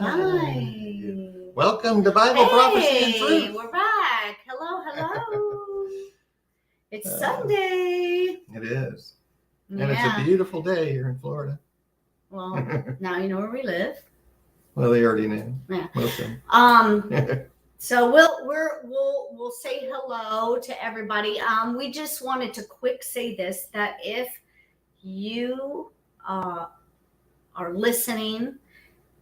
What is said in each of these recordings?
Hi. Welcome to Bible Prophecy and Hey, Truth. we're back. Hello. It's Sunday. It is. And Yeah. it's a beautiful day here in Florida. Well, now you know where we live. Well, they already knew. Yeah. Most of them. So we'll say hello to everybody. We just wanted to quick say this, that if you are listening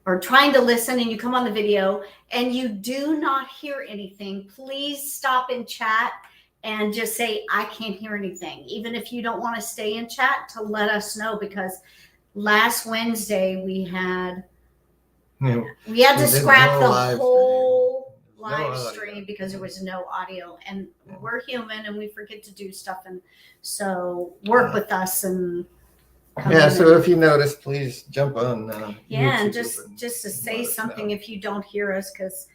or trying to listen and you come on the video and you do not hear anything, please stop in chat and just say, I can't hear anything. Even if you don't want to stay in chat, to let us know, because last Wednesday we had to scrap the whole live stream because there was no audio, and we're human and we forget to do stuff, and so work with us and so if you notice, please jump on and just to say something if you don't hear us, because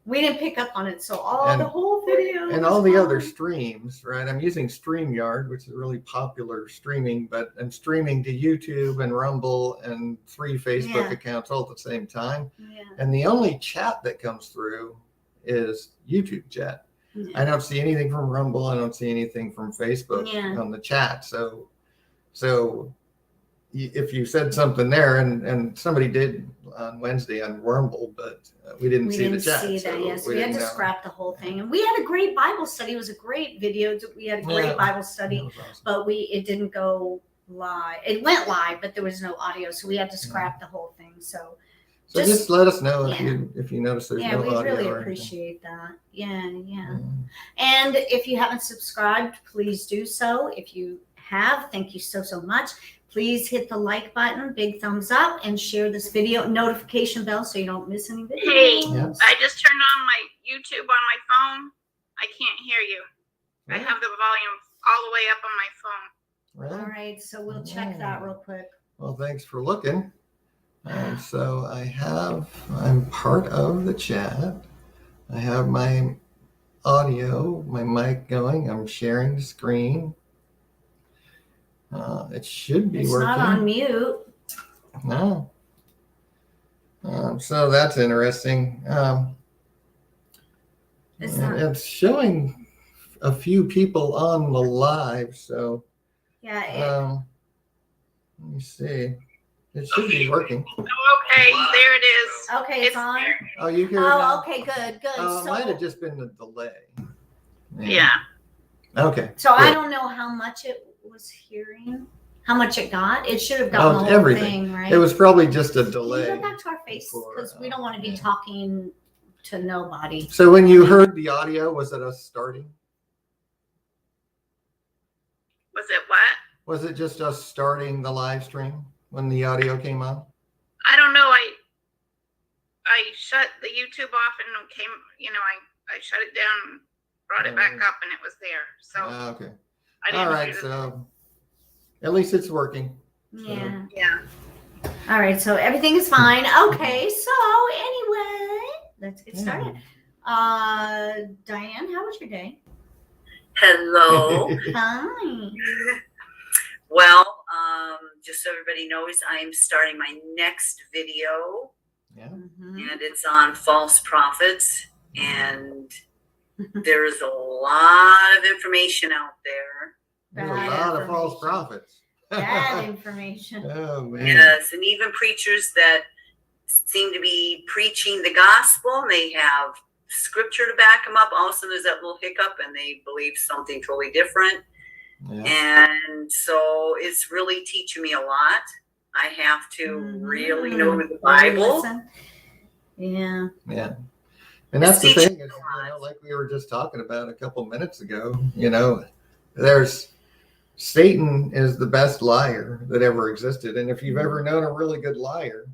we didn't pick up on it. So the whole video and all the other streams, right? I'm using StreamYard, which is a really popular streaming, but I'm streaming to YouTube and Rumble and 3 Facebook accounts all at the same time. And the only chat that comes through is YouTube chat. I don't see anything from Rumble. I don't see anything from Facebook on the chat. So if you said something there, and somebody did on Wednesday on Rumble, but we didn't see the chat. We had to scrap the whole thing, and we had a great Bible study. It was a great video. We had a great Bible study, awesome. But it didn't go live. It went live, but there was no audio, so we had to scrap the whole thing. So just let us know if you notice there's no audio. Yeah, we really appreciate that. Yeah. And if you haven't subscribed, please do so. If you have, thank you so much. Please hit the like button, big thumbs up, and share this video, notification bell, so you don't miss any videos. Hey, I just turned on my YouTube on my phone. I can't hear you. I have the volume all the way up on my phone. Really? All right, so we'll check that real quick. Well, thanks for looking. So I'm part of the chat. I have my audio, my mic going. I'm sharing the screen. It should be working. It's not on mute. No. So that's interesting. It's showing a few people on the live. So let me see. It should be working. Okay, there it is. Okay, it's on. Oh, you hear it now? Okay, good. It might have just been the delay. Yeah. Okay. So good. I don't know how much it was hearing, how much it got. It should have gotten the whole everything. Thing, right? It was probably just a delay. Can you go back to our face, because we don't want to be talking to nobody. So when you heard the audio, was it us starting? Was it what? Was it just us starting the live stream when the audio came on? I don't know. I shut the YouTube off and came, I shut it down, brought it back up, and it was there. So okay. All right, so at least it's working. Yeah. So. All right, so everything is fine. Okay, so anyway, let's get started. Diane, how was your day? Hello. Hi. Well, just so everybody knows, I'm starting my next video. Yeah. And it's on false prophets, and there's a lot of information out there. There's a lot of false prophets. Bad information. Oh, man. Yes, and even preachers that seem to be preaching the gospel, and they have scripture to back them up. Also, there's that little hiccup, and they believe something totally different. Yeah. And so it's really teaching me a lot. I have to really know the Bible. Yeah. Yeah. And that's the thing, is, like we were just talking about a couple minutes ago, there's Satan is the best liar that ever existed. And if you've ever known a really good the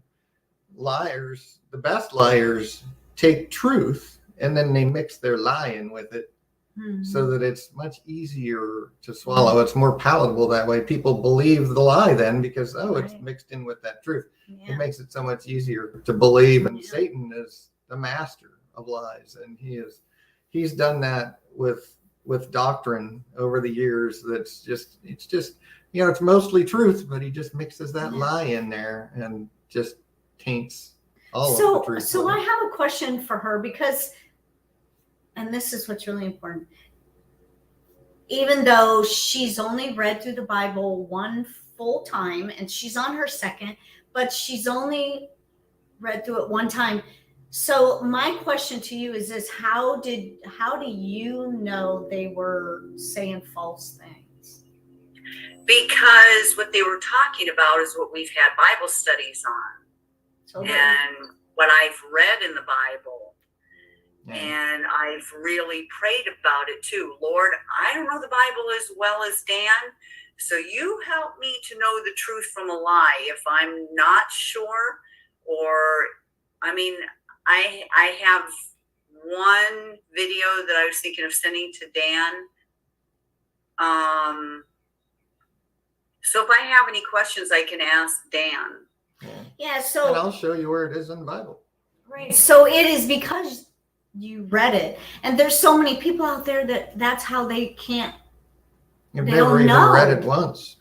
best liars take truth and then they mix their lying with it so that it's much easier to swallow. It's more palatable that way. People believe the lie then because, it's mixed in with that truth. Yeah. It makes it so much easier to believe. And Satan is the master of lies, and he's done that with doctrine over the years. It's just it's mostly truth, but he just mixes that lie in there and just taints all of the truth. So I have a question for her because, and this is what's really important. Even though she's only read through the Bible one full time and she's on her second, but she's only read through it one time. So my question to you is this: how do you know they were saying false things? Because what they were talking about is what we've had Bible studies on, and what I've read in the Bible. And I've really prayed about it too. Lord, I don't know the Bible as well as Dan, so you help me to know the truth from a lie if I'm not sure. Or, I mean, I have one video that I was thinking of sending to Dan. So if I have any questions, I can ask Dan. Yeah, so and I'll show you where it is in the Bible. Right. So it is because you read it, and there's so many people out there that's how they can't. You've They never don't even know. read it once.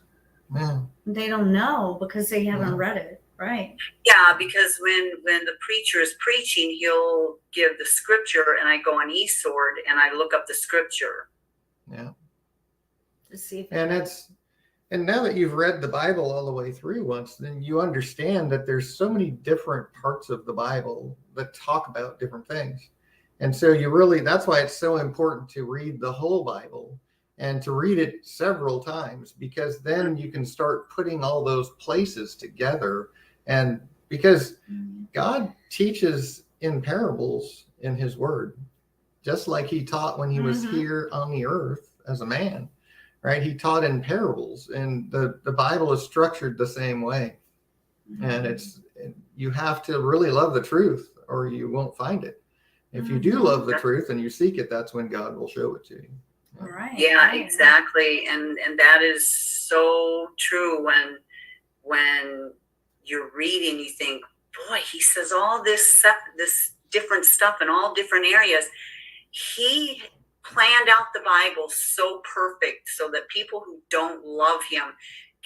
Yeah. They don't know because they haven't read it. Right. Yeah, because when the preacher is preaching, he'll give the scripture, and I go on eSword and I look up the scripture. Yeah. To see if and now that you've read the Bible all the way through once, then you understand that there's so many different parts of the Bible that talk about different things. And so that's why it's so important to read the whole Bible and to read it several times, because then you can start putting all those places together. And because God teaches in parables in his word, just like he taught when he was here on the earth as a man, right? He taught in parables, and the Bible is structured the same way. And you have to really love the truth or you won't find it. If you do love the truth and you seek it, that's when God will show it to you. All right. Yeah, exactly. And that is so true. When you're reading, you think, boy, he says all this different stuff in all different areas. He planned out the Bible so perfect so that people who don't love him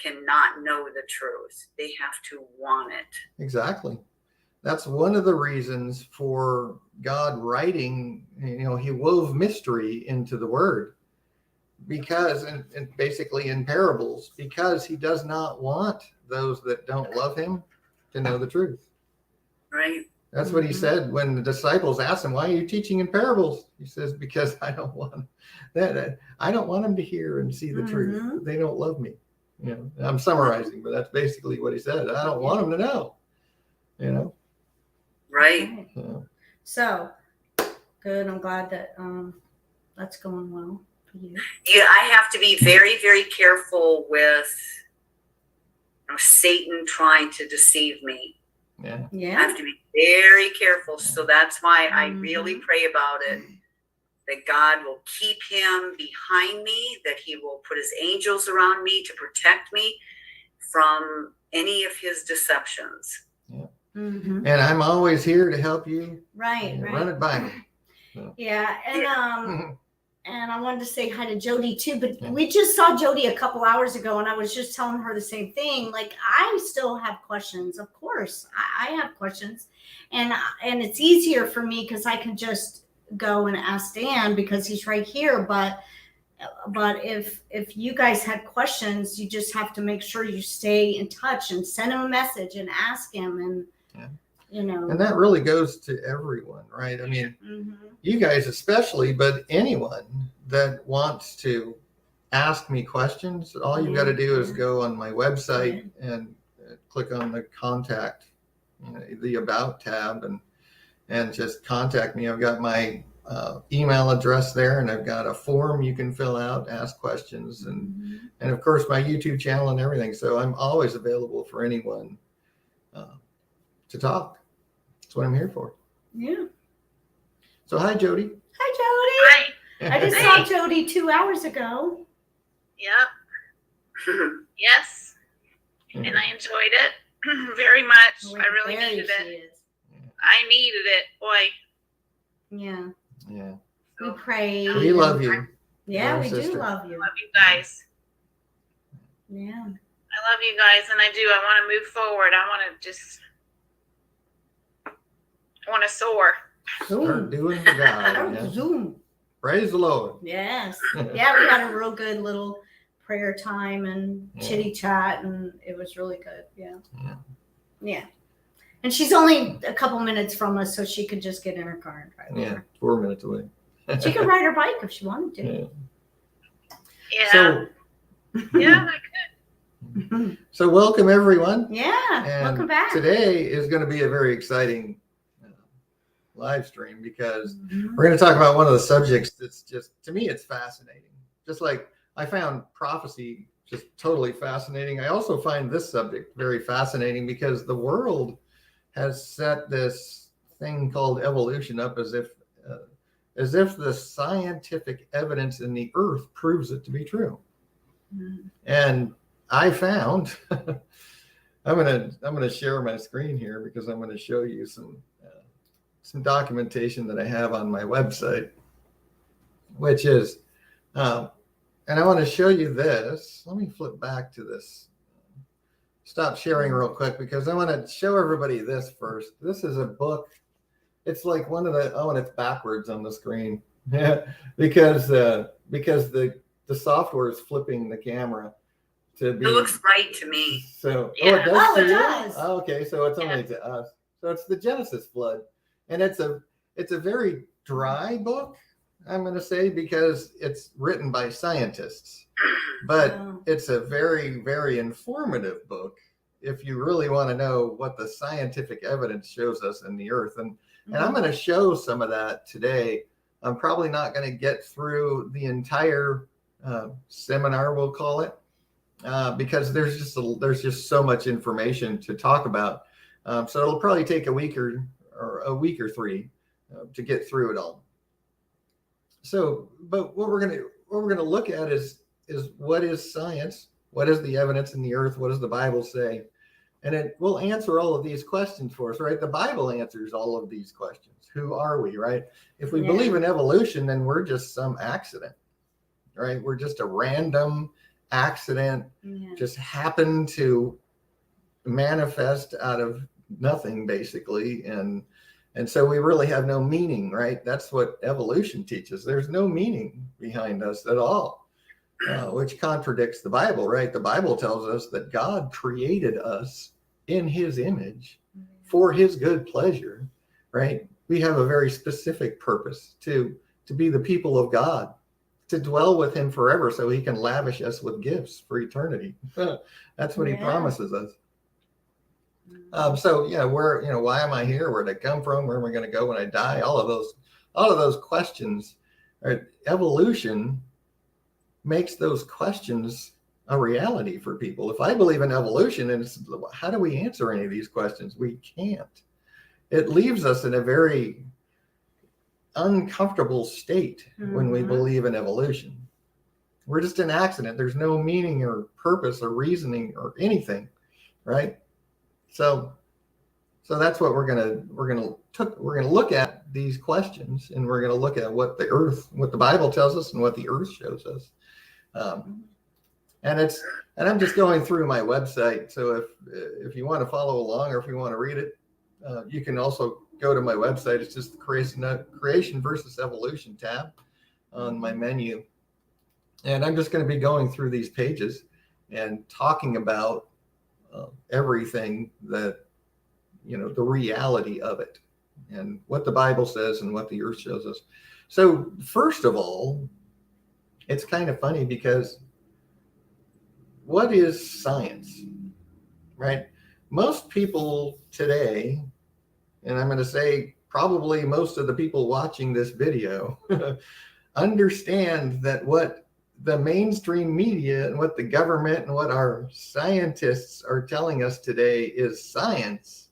cannot know the truth. They have to want it. Exactly. That's one of the reasons for God writing, he wove mystery into the word, because, and basically in parables, because he does not want those that don't love him to know the truth. Right. That's what he said when the disciples asked him, why are you teaching in parables? He says, because I don't want them to hear and see the truth. They don't love me. I'm summarizing, but that's basically what he said. I don't want them to know, Right. So good. I'm glad that that's going well for you. Yeah, I have to be very, very careful with Satan trying to deceive me. Yeah. I have to be very careful. So that's why I really pray about it, that God will keep him behind me, that he will put his angels around me to protect me from any of his deceptions. Yeah. And I'm always here to help you. Right. Run it by me. Yeah. And I wanted to say hi to Jody too, but we just saw Jody a couple hours ago, and I was just telling her the same thing. Like, I still have questions. Of course, I have questions, and it's easier for me because I can just go and ask Dan because he's right here. But if you guys had questions, you just have to make sure you stay in touch and send him a message and ask him, and And that really goes to everyone, right? I mean, you guys especially, but anyone that wants to ask me questions, all you've got to do is go on my website and click on the contact, the about tab, and just contact me. I've got my email address there, and I've got a form you can fill out, ask questions, and of course my YouTube channel and everything. So I'm always available for anyone to talk. That's what I'm here for. Yeah. So hi, Jody. Hi, Jody. I just saw Jody 2 hours ago. Yep. Yes. And I enjoyed it very much. I really needed it. I needed it, boy. Yeah. Yeah. We prayed. We love you. Yeah, we do love you. I love you guys. Yeah. I love you guys, and I want to move forward. I want to just want to soar. Start doing the God. Yeah. Zoom. Praise the Lord. Yes. Yeah, we had a real good little prayer time and chitty chat, and it was really good. Yeah. Yeah. And she's only a couple minutes from us, so she could just get in her car and drive over. 4 minutes away. She could ride her bike if she wanted to. Yeah. So, Yeah, I could. so welcome everyone. Yeah. And Welcome back. Today is going to be a very exciting live stream because Mhm. we're going to talk about one of the subjects that's just, to me, it's fascinating. Just like I found prophecy just totally fascinating. I also find this subject very fascinating because the world has set this thing called evolution up as if the scientific evidence in the earth proves it to be true. Mhm. And I found, I'm gonna share my screen here because I'm gonna show you some documentation that I have on my website, which is, and I want to show you this. Let me flip back to this. Stop sharing real quick because I want to show everybody this first. This is a book. It's like one of the, and it's backwards on the screen. Yeah, because the software is flipping the camera to be. It looks right to me. So Yeah. it does. Oh, it to you? does. Oh, okay, so it's only to us. So it's the Genesis flood, and it's a very dry book, I'm going to say, because it's written by scientists, but Wow. it's a very, very informative book if you really want to know what the scientific evidence shows us in the earth. And I'm going to show some of that today. I'm probably not going to get through the entire seminar, we'll call it, because there's just so much information to talk about. So it'll probably take a week or three to get through it all. So, but what we're gonna look at is what is science? What is the evidence in the earth? What does the Bible say? And it will answer all of these questions for us, right? The Bible answers all of these questions. Who are we, right? If we believe in evolution, then we're just some accident, right? We're just a random accident, just happened to manifest out of nothing, basically. And so we really have no meaning, right? That's what evolution teaches. There's no meaning behind us at all, which contradicts the Bible, right? The Bible tells us that God created us in his image for his good pleasure, right? We have a very specific purpose to be the people of God, to dwell with him forever so he can lavish us with gifts for eternity. That's what he promises us. So yeah, why am I here? Where did I come from? Where am I going to go when I die? All of those questions. Right? Evolution makes those questions a reality for people. If I believe in evolution, and how do we answer any of these questions? We can't. It leaves us in a very uncomfortable state when we believe in evolution. We're just an accident. There's no meaning or purpose or reasoning or anything, right? So that's what we're gonna look at these questions, and we're gonna look at what the Bible tells us and what the earth shows us. And I'm just going through my website. So if you want to follow along or if you want to read it, you can also go to my website. It's just the creation versus evolution tab on my menu. And I'm just going to be going through these pages and talking about everything that, the reality of it and what the Bible says and what the earth shows us. So first of all, it's kind of funny because what is science, right? Most people today, and I'm going to say probably most of the people watching this video, understand that what the mainstream media and what the government and what our scientists are telling us today is science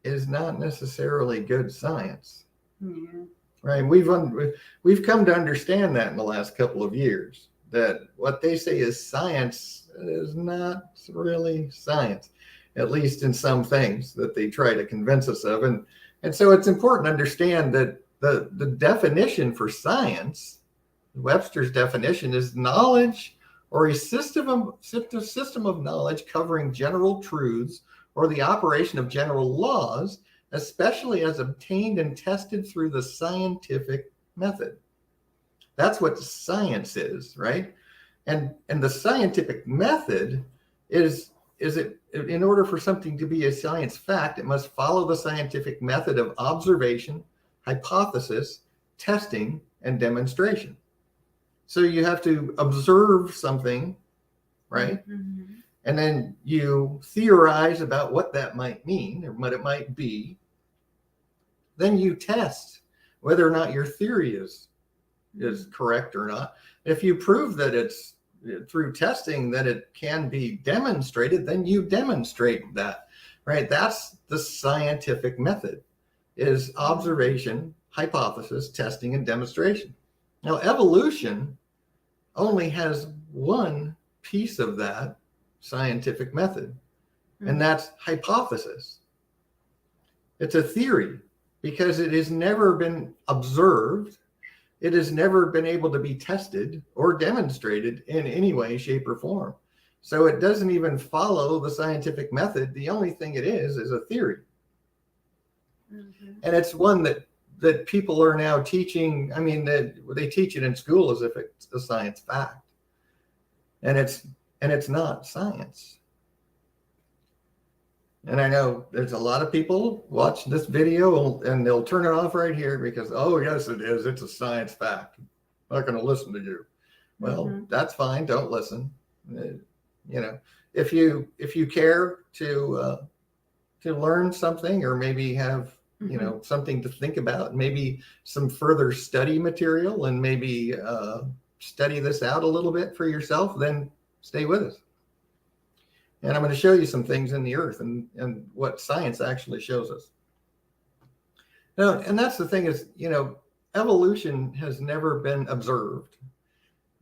is not necessarily good science. Right? We've come to understand that in the last couple of years, that what they say is science is not really science, at least in some things that they try to convince us of. And so it's important to understand that the definition for science, Webster's definition, is knowledge or a system of knowledge covering general truths or the operation of general laws especially as obtained and tested through the scientific method. That's what science is, right? And the scientific method is it, in order for something to be a science fact, it must follow the scientific method of observation, hypothesis, testing, and demonstration. So you have to observe something, right? Mm-hmm. And then you theorize about what that might mean or what it might be. Then you test whether or not your theory is correct or not. If you prove that it's through testing that it can be demonstrated, then you demonstrate that, right? That's the scientific method, is observation, hypothesis, testing, and demonstration. Now, evolution only has one piece of that scientific method, and that's hypothesis. It's a theory because it has never been observed. It has never been able to be tested or demonstrated in any way, shape, or form. So it doesn't even follow the scientific method. The only thing it is a theory. Mm-hmm. And it's one that people are now teaching. I mean, they teach it in school as if it's a science fact. And it's not science. And I know there's a lot of people watch this video and they'll turn it off right here because, oh, yes, it is. It's a science fact. I'm not going to listen to you. Well, that's fine. Don't listen. You know, if you care to learn something or maybe have, you know, something to think about, maybe some further study material and maybe study this out a little bit for yourself, then stay with us. And I'm going to show you some things in the earth and what science actually shows us. Now, and that's the thing is, you know, evolution has never been observed.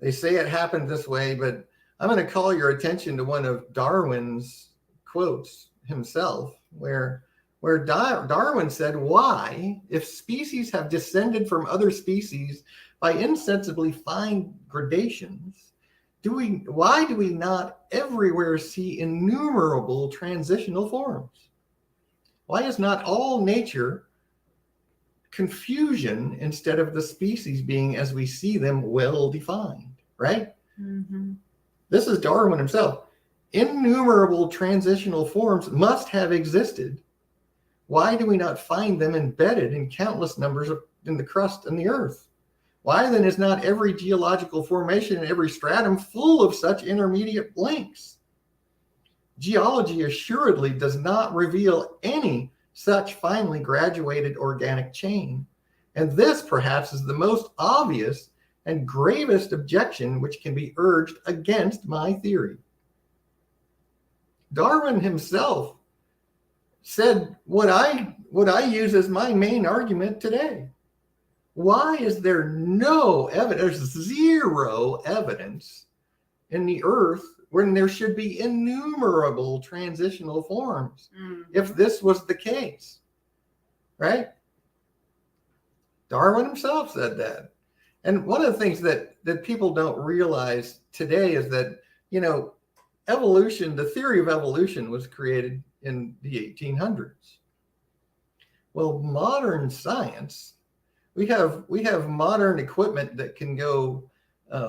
They say it happened this way, but I'm going to call your attention to one of Darwin's quotes himself, where Darwin said, why, if species have descended from other species by insensibly fine gradations, why do we not everywhere see innumerable transitional forms? Why is not all nature confusion instead of the species being as we see them well defined, right? Mm-hmm. This is Darwin himself. Innumerable transitional forms must have existed. Why do we not find them embedded in countless numbers in the crust and the earth? Why then is not every geological formation and every stratum full of such intermediate links? Geology assuredly does not reveal any such finely graduated organic chain. And this perhaps is the most obvious and gravest objection which can be urged against my theory. Darwin himself said what I use as my main argument today. Why is there no evidence, there's zero evidence in the earth when there should be innumerable transitional forms if this was the case, right? Darwin himself said that. And one of the things that people don't realize today is that, you know, evolution, the theory of evolution was created in the 1800s. Well, modern science, we have modern equipment that can go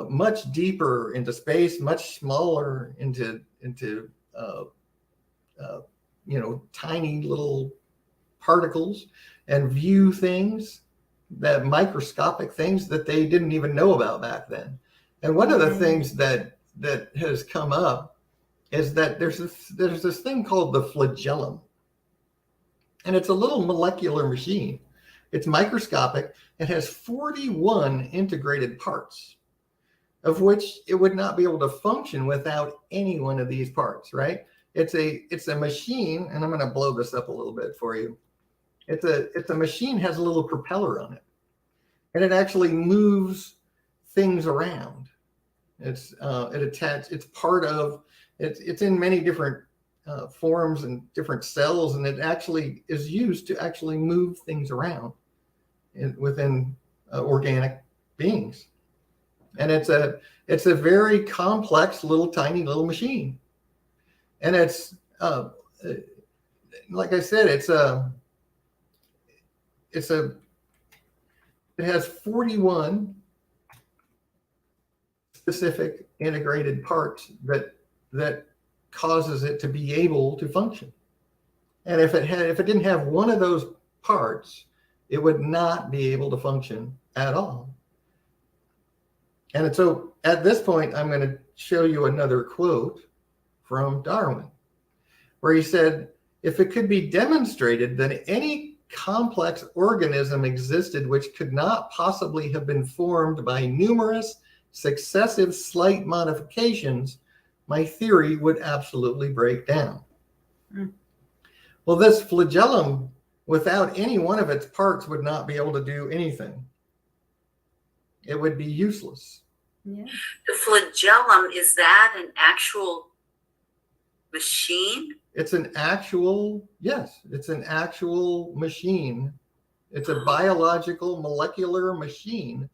much deeper into space, much smaller into you know, tiny little particles, and view things, that microscopic things that they didn't even know about back then. And one of the things that has come up is that there's this thing called the flagellum, and it's a little molecular machine. It's microscopic. It has 41 integrated parts, of which it would not be able to function without any one of these parts, right? It's a machine, and I'm going to blow this up a little bit for you. It's a machine, has a little propeller on it, and it actually moves things around. It's in many different forms and different cells, and it actually is used to actually move things around within organic beings. And it's a very complex little tiny little machine. And it's like I said, has 41 specific integrated parts that causes it to be able to function. And if it didn't have one of those parts, it would not be able to function at all. And so at this point, I'm going to show you another quote from Darwin, where he said, if it could be demonstrated that any complex organism existed which could not possibly have been formed by numerous successive slight modifications, my theory would absolutely break down. Well, this flagellum, without any one of its parts, would not be able to do anything. It would be useless. Yeah. The flagellum, is that an actual machine? It's an actual, yes, it's an actual machine. It's a biological molecular machine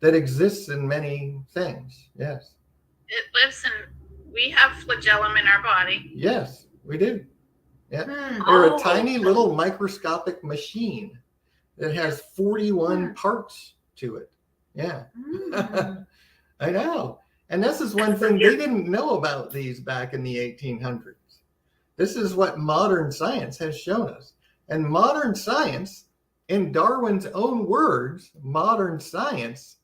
that exists in many things. Yes. It lives in, we have flagellum in our body. Yes, we do. Yeah. Hmm. They're a tiny little microscopic machine that has 41 parts to it. Yeah. Hmm. I know. And this is one thing they didn't know about these back in the 1800s. This is what modern science has shown us. And modern science, in Darwin's own words, modern science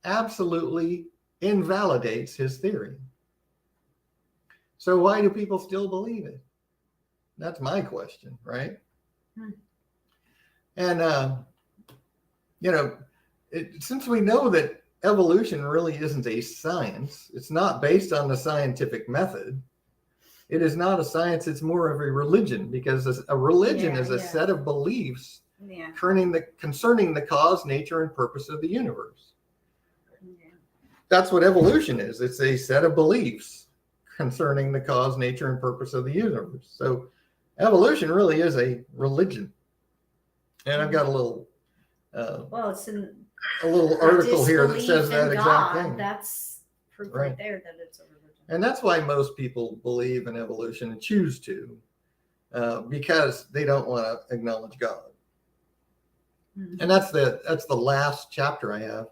absolutely invalidates his theory. So why do people still believe it? That's my question, right? And, since we know that evolution really isn't a science, it's not based on the scientific method. It is not a science, it's more of a religion, because a religion is a set of beliefs concerning the cause, nature, and purpose of the universe. That's what evolution is. It's a set of beliefs concerning the cause, nature, and purpose of the universe. So evolution really is a religion. And I've got a little article here that says that exact thing. That's proof right there that it's a religion. And that's why most people believe in evolution and choose to, because they don't want to acknowledge God. Mm-hmm. And that's the last chapter I have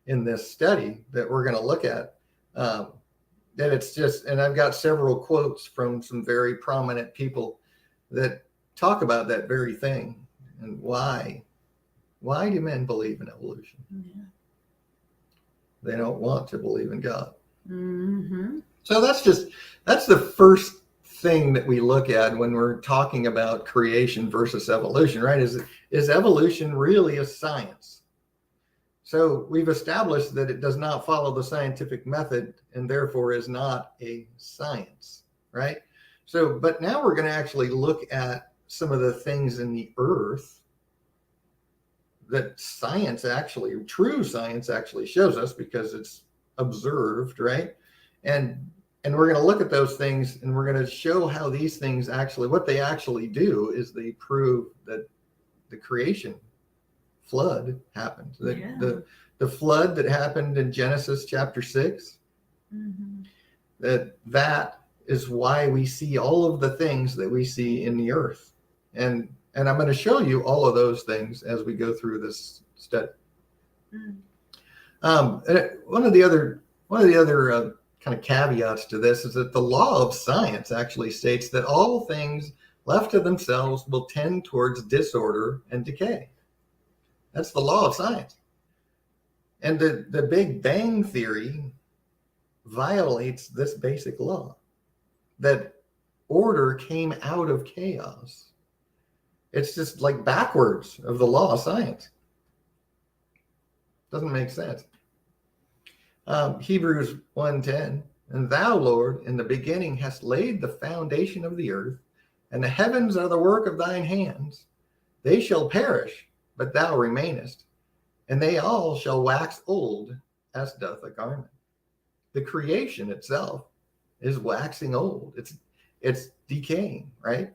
in this study that we're going to look at. That it's just, and I've got several quotes from some very prominent people that talk about that very thing and why do men believe in evolution? Yeah. They don't want to believe in God. Mm-hmm. So that's the first thing that we look at when we're talking about creation versus evolution, right? Is evolution really a science? So we've established that it does not follow the scientific method and therefore is not a science, right? So, but now we're going to actually look at some of the things in the earth that true science actually shows us because it's observed, right? And we're going to look at those things and we're going to show how these things what they actually do is they prove that the creation flood happened. The flood that happened in Genesis chapter 6, mm-hmm. that is why we see all of the things that we see in the earth. And I'm going to show you all of those things as we go through this study. Mm. One of the other kind of caveats to this is that the law of science actually states that all things left to themselves will tend towards disorder and decay. That's the law of science. And the Big Bang Theory violates this basic law, that order came out of chaos. It's just like backwards of the law of science. Doesn't make sense. Hebrews 1:10, and thou, Lord, in the beginning hast laid the foundation of the earth, and the heavens are the work of thine hands. They shall perish, but thou remainest, and they all shall wax old as doth a garment. The creation itself is waxing old. It's decaying, right?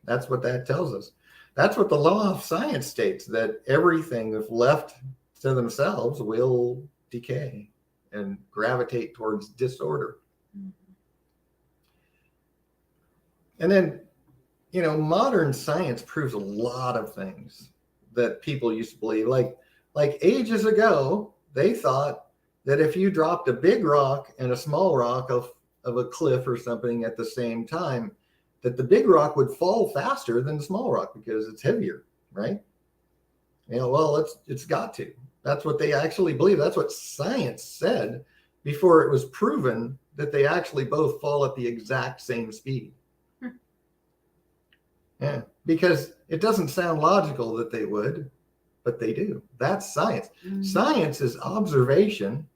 That's what that tells us. That's what the law of science states, that everything, if left to themselves, will decay and gravitate towards disorder. Mm-hmm. And then, modern science proves a lot of things that people used to believe. Like ages ago, they thought that if you dropped a big rock and a small rock of a cliff or something at the same time, that the big rock would fall faster than the small rock because it's heavier, right? Well, it's got to. That's what they actually believe. That's what science said before it was proven that they actually both fall at the exact same speed. Yeah, because it doesn't sound logical that they would, but they do. That's science. Science is observation,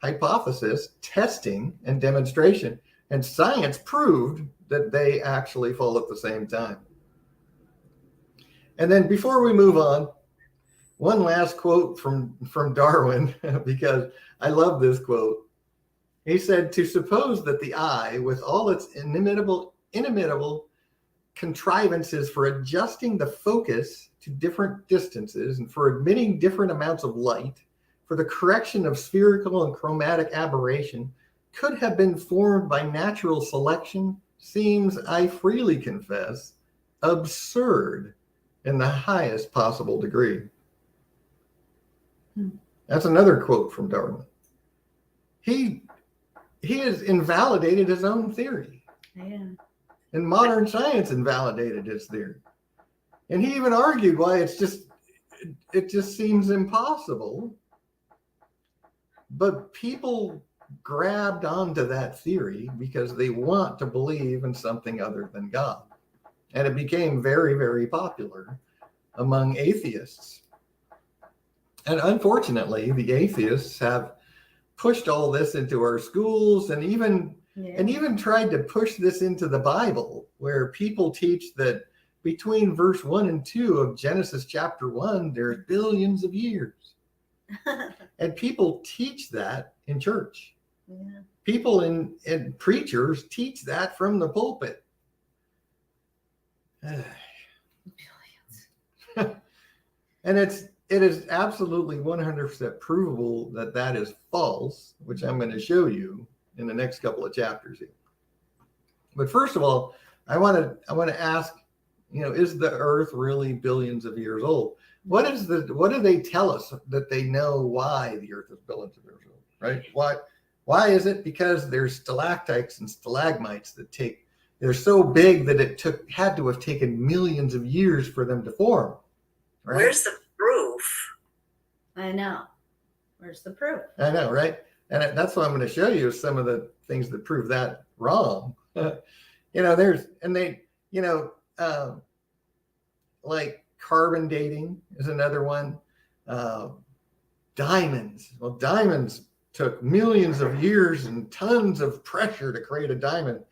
hypothesis, testing, and demonstration. And science proved that they actually fall at the same time. And then before we move on, one last quote from Darwin, because I love this quote. He said, "To suppose that the eye, with all its inimitable contrivances for adjusting the focus to different distances and for admitting different amounts of light, for the correction of spherical and chromatic aberration, could have been formed by natural selection, seems, I freely confess, absurd in the highest possible degree." That's another quote from Darwin. He has invalidated his own theory. Yeah. And modern science invalidated his theory. And he even argued why it just seems impossible. But people grabbed onto that theory because they want to believe in something other than God. And it became very, very popular among atheists. And unfortunately, the atheists have pushed all this into our schools and even tried to push this into the Bible, where people teach that between verse 1 and 2 of Genesis chapter 1, there's billions of years. And people teach that in church. Yeah. People and preachers teach that from the pulpit. And it is absolutely 100% provable that is false, which I'm going to show you in the next couple of chapters here. But first of all, I want to ask, is the Earth really billions of years old? What do they tell us that they know why the Earth is billions of years old, right? Why is it? Because there's stalactites and stalagmites they're so big that it had to have taken millions of years for them to form. Right? Where's the proof? I know. Where's the proof? I know, right? And that's what I'm going to show you, some of the things that prove that wrong. Like carbon dating is another one. Diamonds. Well, diamonds took millions of years and tons of pressure to create a diamond.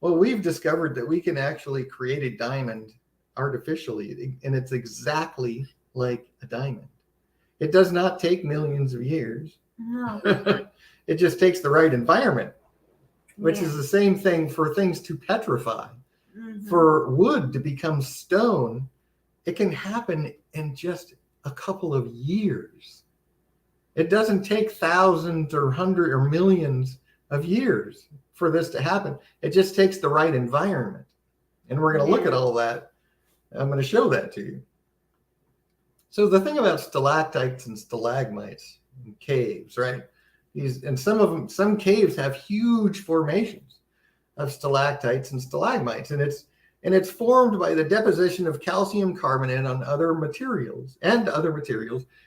Well, we've discovered that we can actually create a diamond artificially, and it's exactly like a diamond. It does not take millions of years. No. It just takes the right environment, which is the same thing for things to petrify. Mm-hmm. For wood to become stone, it can happen in just a couple of years. It doesn't take thousands or hundreds or millions of years for this to happen. It just takes the right environment. And we're going to look at all that. I'm going to show that to you. So the thing about stalactites and stalagmites and caves, right? Some caves have huge formations of stalactites and stalagmites, and it's formed by the deposition of calcium carbonate on other materials,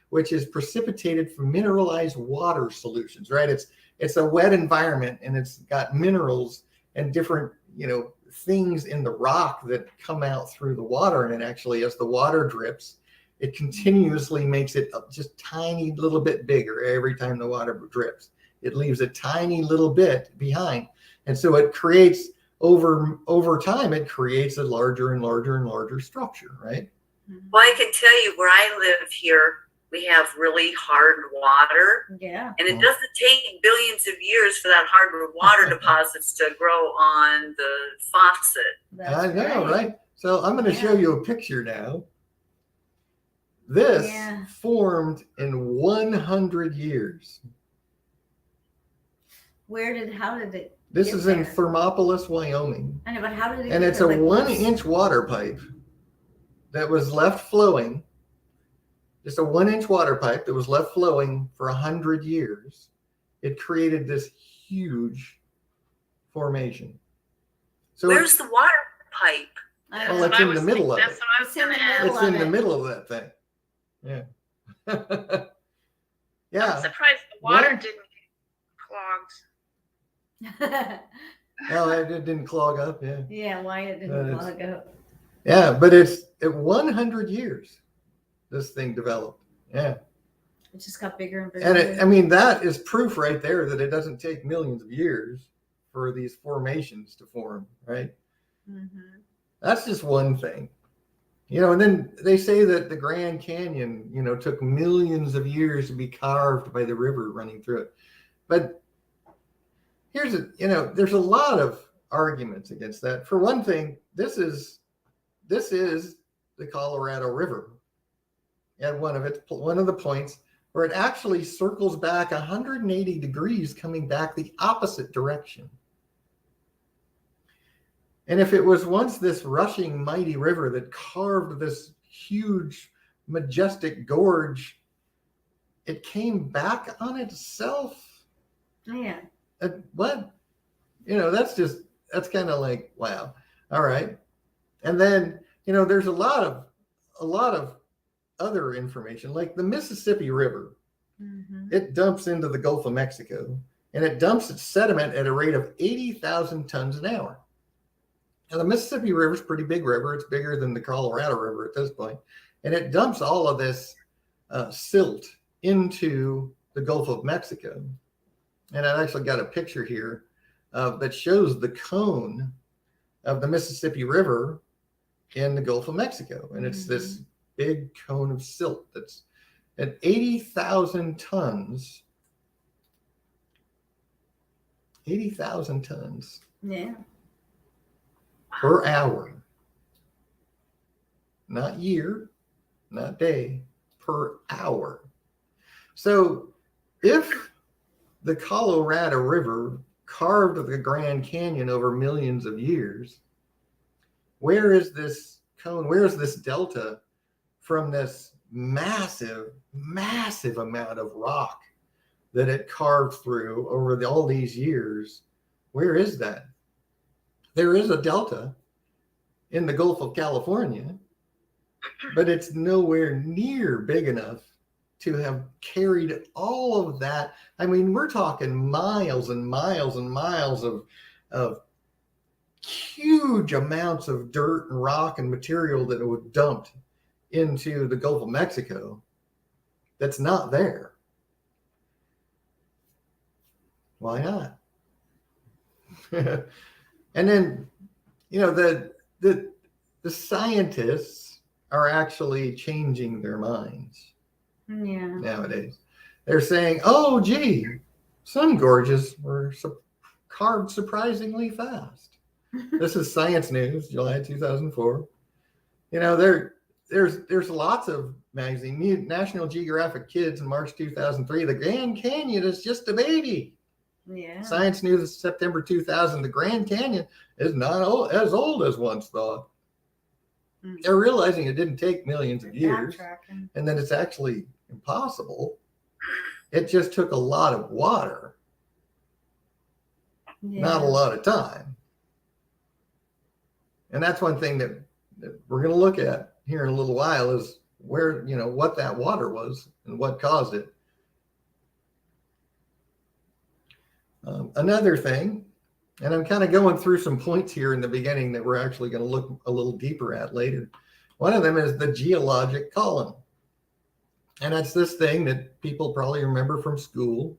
which is precipitated from mineralized water solutions, right? It's a wet environment, and it's got minerals and different, things in the rock that come out through the water. And it actually, as the water drips, it continuously makes it just tiny little bit bigger every time the water drips. It leaves a tiny little bit behind. And so it creates, over time, it creates a larger and larger and larger structure, right? Well, I can tell you where I live here, we have really hard water. Yeah. And it doesn't take billions of years for that hard water deposits to grow on the faucet. I know, right? So I'm going to show you a picture now. This formed in 100 years. How did it? This is in Thermopolis, Wyoming. I know, but how did it? And it's a 1-inch water pipe that was left flowing just a 1-inch water pipe that was left flowing for 100 years. It created this huge formation. So Where's the water pipe? Well, it's in the middle of it. That's what I was It's in going the to ask. middle it's in of the it. middle of that thing. Yeah. I'm Yeah. surprised the water What? didn't get clogged. Oh, it didn't clog up. Yeah. Yeah, why it But didn't it's- clog up. Yeah, but it's at 100 years this thing developed. Yeah. It just got bigger and bigger. And and I mean, that is proof right there that it doesn't take millions of years for these formations to form, right? Mhm. That's just one thing. And then they say that the Grand Canyon, took millions of years to be carved by the river running through it. But there's a lot of arguments against that. For one thing, this is the Colorado River at one of the points where it actually circles back 180 degrees, coming back the opposite direction. And if it was once this rushing mighty river that carved this huge majestic gorge, it came back on itself. Yeah. What? That's kind of like, wow. All right. And then, there's a lot of other information, like the Mississippi River. Mhm. It dumps into the Gulf of Mexico, and it dumps its sediment at a rate of 80,000 tons an hour. Now, the Mississippi River is a pretty big river. It's bigger than the Colorado River at this point. And it dumps all of this silt into the Gulf of Mexico. And I've actually got a picture here that shows the cone of the Mississippi River in the Gulf of Mexico. And it's this big cone of silt that's at 80,000 tons. 80,000 tons. Yeah. Per hour. Not year, not day, per hour. So if the Colorado River carved the Grand Canyon over millions of years, where is this cone? Where is this delta from this massive, massive amount of rock that it carved through over all these years? Where is that? There is a delta in the Gulf of California, but it's nowhere near big enough to have carried all of that. I mean, we're talking miles and miles and miles of huge amounts of dirt and rock and material that was dumped into the Gulf of Mexico that's not there. Why not? And then, the scientists are actually changing their minds Yeah. nowadays. They're saying, oh, gee, some gorges were carved surprisingly fast. This is Science News, July 2004. There's lots of magazines. National Geographic Kids in March 2003, the Grand Canyon is just a baby. Yeah. Science News, September 2000, the Grand Canyon is not as old as once thought. They're realizing it didn't take millions of years, Backtracking. and that it's actually impossible. It just took a lot of water, Yeah. not a lot of time. And that's one thing that we're going to look at here in a little while is where, what that water was and what caused it. Another thing, and I'm kind of going through some points here in the beginning that we're actually going to look a little deeper at later. One of them is the geologic column. And that's this thing that people probably remember from school,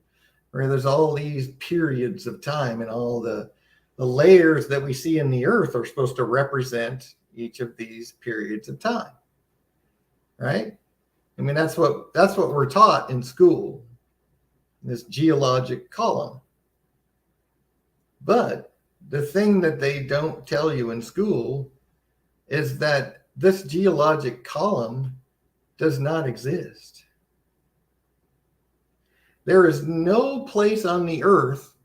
where there's all these periods of time, and all the layers that we see in the earth are supposed to represent each of these periods of time. Right? I mean, that's what we're taught in school, this geologic column. But the thing that they don't tell you in school is that this geologic column does not exist. There is no place on the earth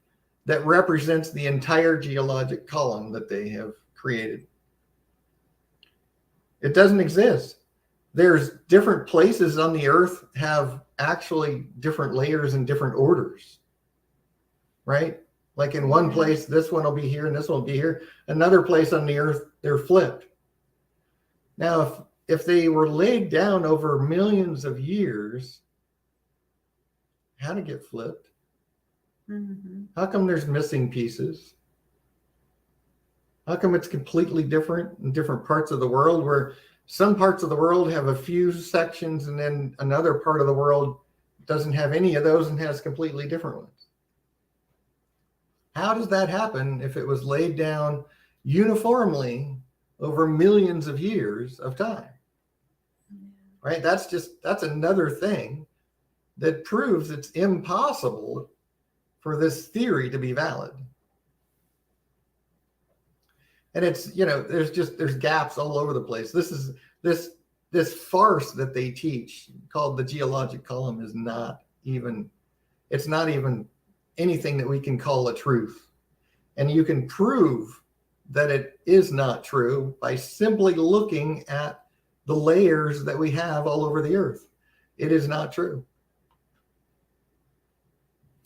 that represents the entire geologic column that they have created. It doesn't exist. there's different places on the earth have actually different layers and different orders, right? Like in one place, this one will be here and this one will be here. Another place on the earth, they're flipped. Now, if they were laid down over millions of years, how to get flipped? How come there's missing pieces? How come it's completely different in different parts of the world, where some parts of the world have a few sections and then another part of the world doesn't have any of those and has completely different ones? How does that happen if it was laid down uniformly over millions of years of time? Right? That's another thing that proves it's impossible for this theory to be valid. And it's, there's gaps all over the place. This farce that they teach called the geologic column is not even anything that we can call a truth. And you can prove that it is not true by simply looking at the layers that we have all over the earth. It is not true.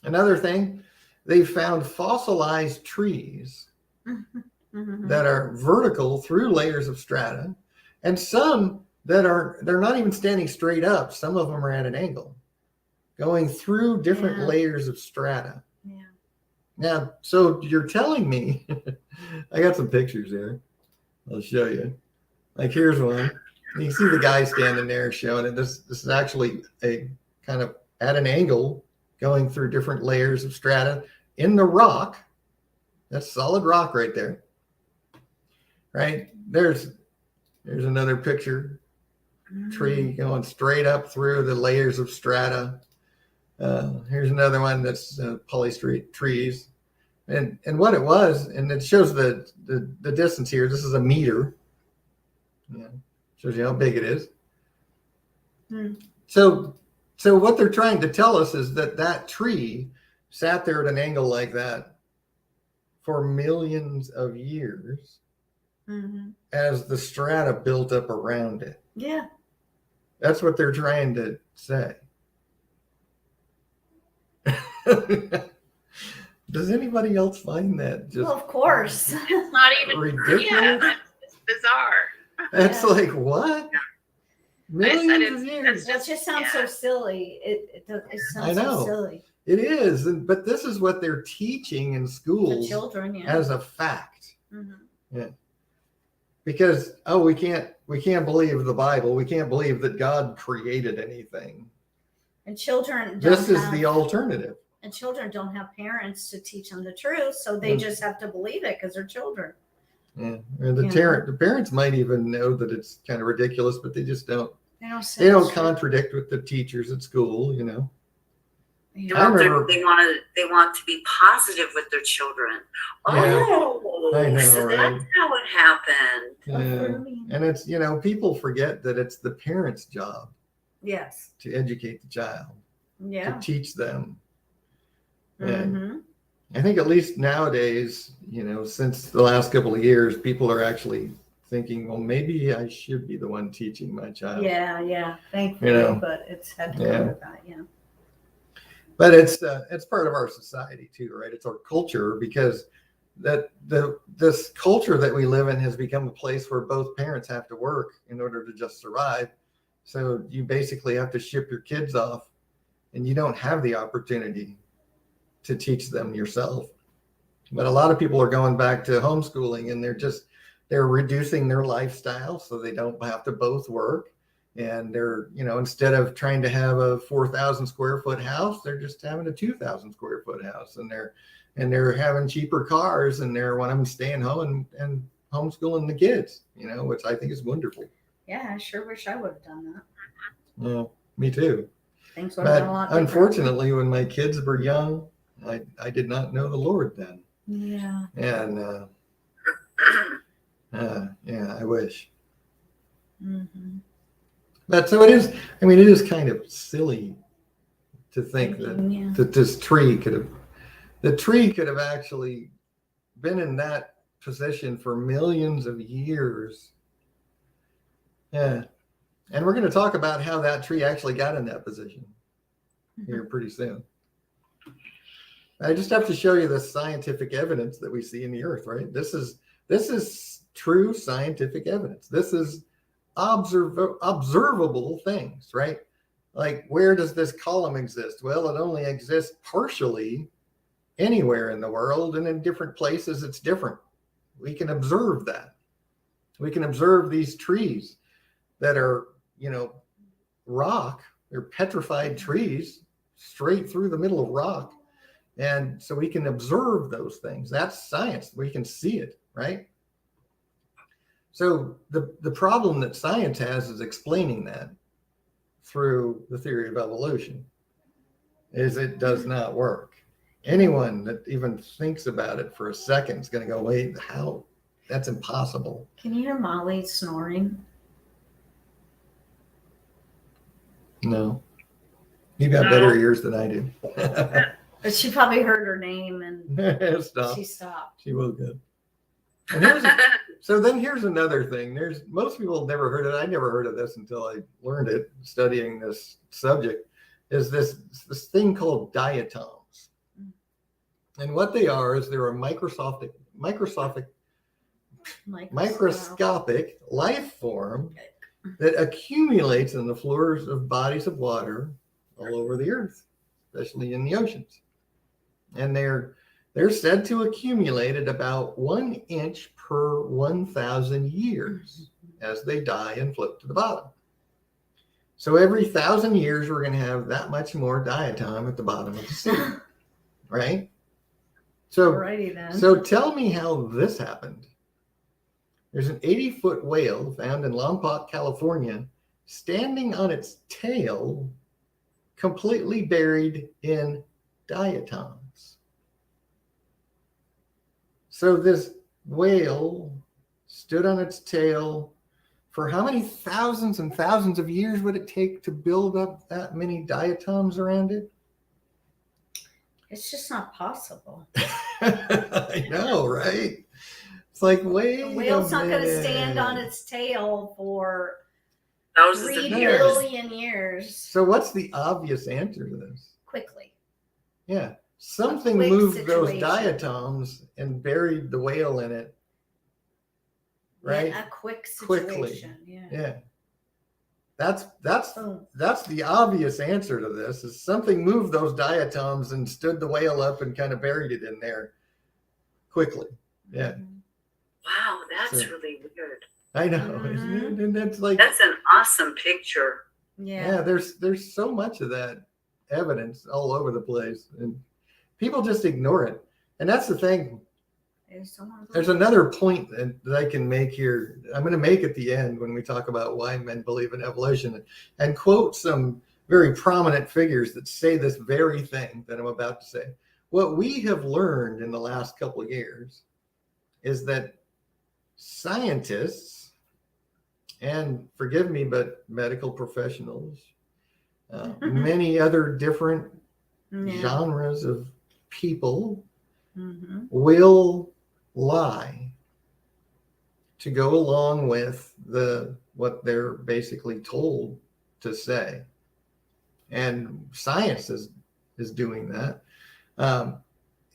Another thing, they found fossilized trees that are vertical through layers of strata, and some they're not even standing straight up. Some of them are at an angle, going through different layers of strata. Yeah. Now, so you're telling me, I got some pictures here. I'll show you. Like, here's one. You can see the guy standing there showing it. This is actually a kind of at an angle, going through different layers of strata in the rock. That's solid rock right there. Right? There's another picture. Tree going straight up through the layers of strata. Here's another one that's polystrate trees. And what it was, and it shows the distance here. This is a meter. Yeah. Shows you how big it is. So what they're trying to tell us is that tree sat there at an angle like that for millions of years as the strata built up around it. Yeah. That's what they're trying to say. Does anybody else find that just Well, of course. It's not even ridiculous? Yeah, it's bizarre. That's like, what? Millions of it's years. That just sounds so silly. It sounds I know. so silly. It is, but this is what they're teaching in To schools children, yeah. as a fact. Mhm. Because we can't believe the Bible. We can't believe that God created anything. And children This is the alternative. And children don't have parents to teach them the truth, so they just have to believe it because they're children. Yeah, and the parents might even know that it's kind of ridiculous, but they just don't. They don't contradict with the teachers at school, Yeah. I remember- They want to be positive with their children. Oh, I know, so right? that's how it happened. Yeah. And it's, people forget that it's the parents' job Yes. to educate the child, Yeah. to teach them. Mm-hmm. And I think at least nowadays, since the last couple of years, people are actually thinking, well, maybe I should be the one teaching my child. Yeah. Thankfully, but it's had to go with that. Yeah. But it's part of our society too, right? It's our culture, because this culture that we live in has become a place where both parents have to work in order to just survive. So you basically have to ship your kids off, and you don't have the opportunity to teach them yourself. But a lot of people are going back to homeschooling, and they're reducing their lifestyle so they don't have to both work. And they're, instead of trying to have a 4,000 square foot house, they're just having a 2,000 square foot house, and they're having cheaper cars, and they're one of them staying home and homeschooling the kids, which I think is wonderful. Yeah, I sure wish I would have done that. Well, me too. Things would have been a lot But different. unfortunately, when my kids were young, I did not know the Lord then. Yeah. And I wish. Mm-hmm. But so it is. I mean, it is kind of silly to think that this tree could have actually been in that position for millions of years. Yeah. And we're going to talk about how that tree actually got in that position here pretty soon. I just have to show you the scientific evidence that we see in the earth, right? This is true scientific evidence. This is observable things, right? Like, where does this column exist? Well, it only exists partially anywhere in the world, and in different places it's different. We can observe that. We can observe these trees that are, rock. They're petrified trees straight through the middle of rock. And so we can observe those things. That's science. We can see it, right? So the problem that science has is explaining that through the theory of evolution is it does not work. Anyone that even thinks about it for a second is going to go, wait, how? That's impossible. Can you hear Molly snoring? No. You got better ears than I do. But she probably heard her name and Stop. she stopped. She woke up. And so then here's another thing. Most people have never heard of it. I never heard of this until I learned it studying this subject. Is this thing called diatoms. And what they are is they're a microscopic life form that accumulates in the floors of bodies of water all over the earth, especially in the oceans. And they're said to accumulate at about 1 inch per 1,000 years as they die and float to the bottom. So every 1,000 years, we're going to have that much more diatom at the bottom of the sea, right? Alrighty then. So tell me how this happened. There's an 80-foot whale found in Lompoc, California, standing on its tail, completely buried in diatoms. So this whale stood on its tail for how many thousands and thousands of years would it take to build up that many diatoms around it? It's just not possible. I know, right? It's like, wait, The whale's not going to stand on its tail for Thousands 3 of years. billion years. So what's the obvious answer to this? Quickly. Yeah, something quick moved those situation. diatoms and buried the whale in it, right? Yeah, a quick Quickly. situation. Yeah. Yeah. That's Boom. the obvious answer to this is something moved those diatoms and stood the whale up and kind of buried it in there quickly. Yeah. Wow, that's So- really weird. I know, isn't it? And that's like, That's an awesome picture. Yeah. yeah, there's so much of that evidence all over the place, and people just ignore it. And that's the thing. There's another point that I can make here. I'm going to make at the end when we talk about why men believe in evolution, and quote some very prominent figures that say this very thing that I'm about to say. What we have learned in the last couple of years is that scientists, and forgive me, but medical professionals, many other different genres of people will lie to go along with what they're basically told to say. And science is doing that.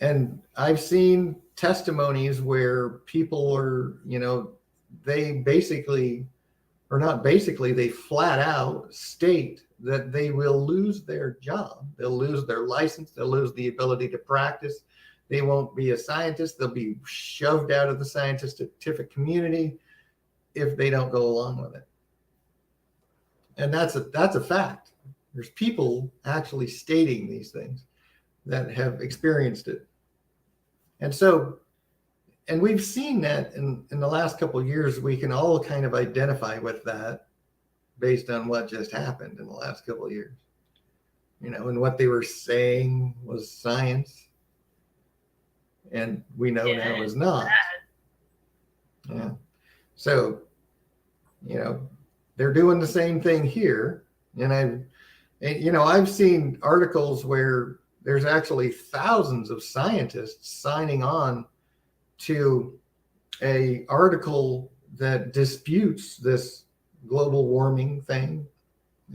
And I've seen testimonies where people are, they basically, or not basically, they flat out state that they will lose their job. They'll lose their license. They'll lose the ability to practice. They won't be a scientist. They'll be shoved out of the scientific community if they don't go along with it. And that's a fact. There's people actually stating these things that have experienced it. And so, and we've seen that in the last couple of years, we can all kind of identify with that based on what just happened in the last couple of years. And what they were saying was science. And we know now is not. Yeah. So, they're doing the same thing here. And I've seen articles where there's actually thousands of scientists signing on to a article that disputes this global warming thing,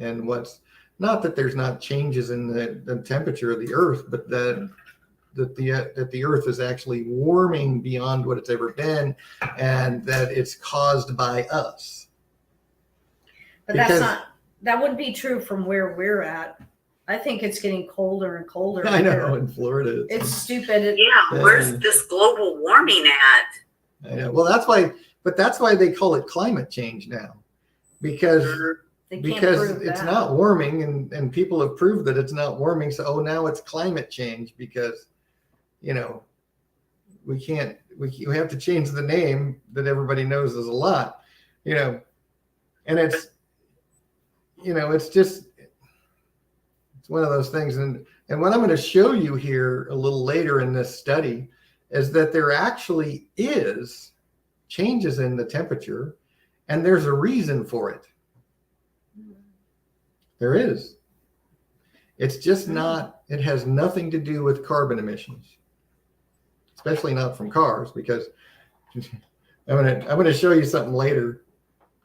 and what's not that there's not changes in the temperature of the Earth, but that the Earth is actually warming beyond what it's ever been, and that it's caused by us. But that wouldn't be true from where we're at. I think it's getting colder and colder. I know in Florida. It's stupid. Yeah, where's this global warming at? I know. Well, that's why they call it climate change now, because it's not warming, and people have proved that it's not warming. So now it's climate change because, we have to change the name that everybody knows is a lot, and it's, it's one of those things. And what I'm going to show you here a little later in this study is that there actually is changes in the temperature, and there's a reason for it. There is. It's just not, it has nothing to do with carbon emissions, especially not from cars, because I'm going to show you something later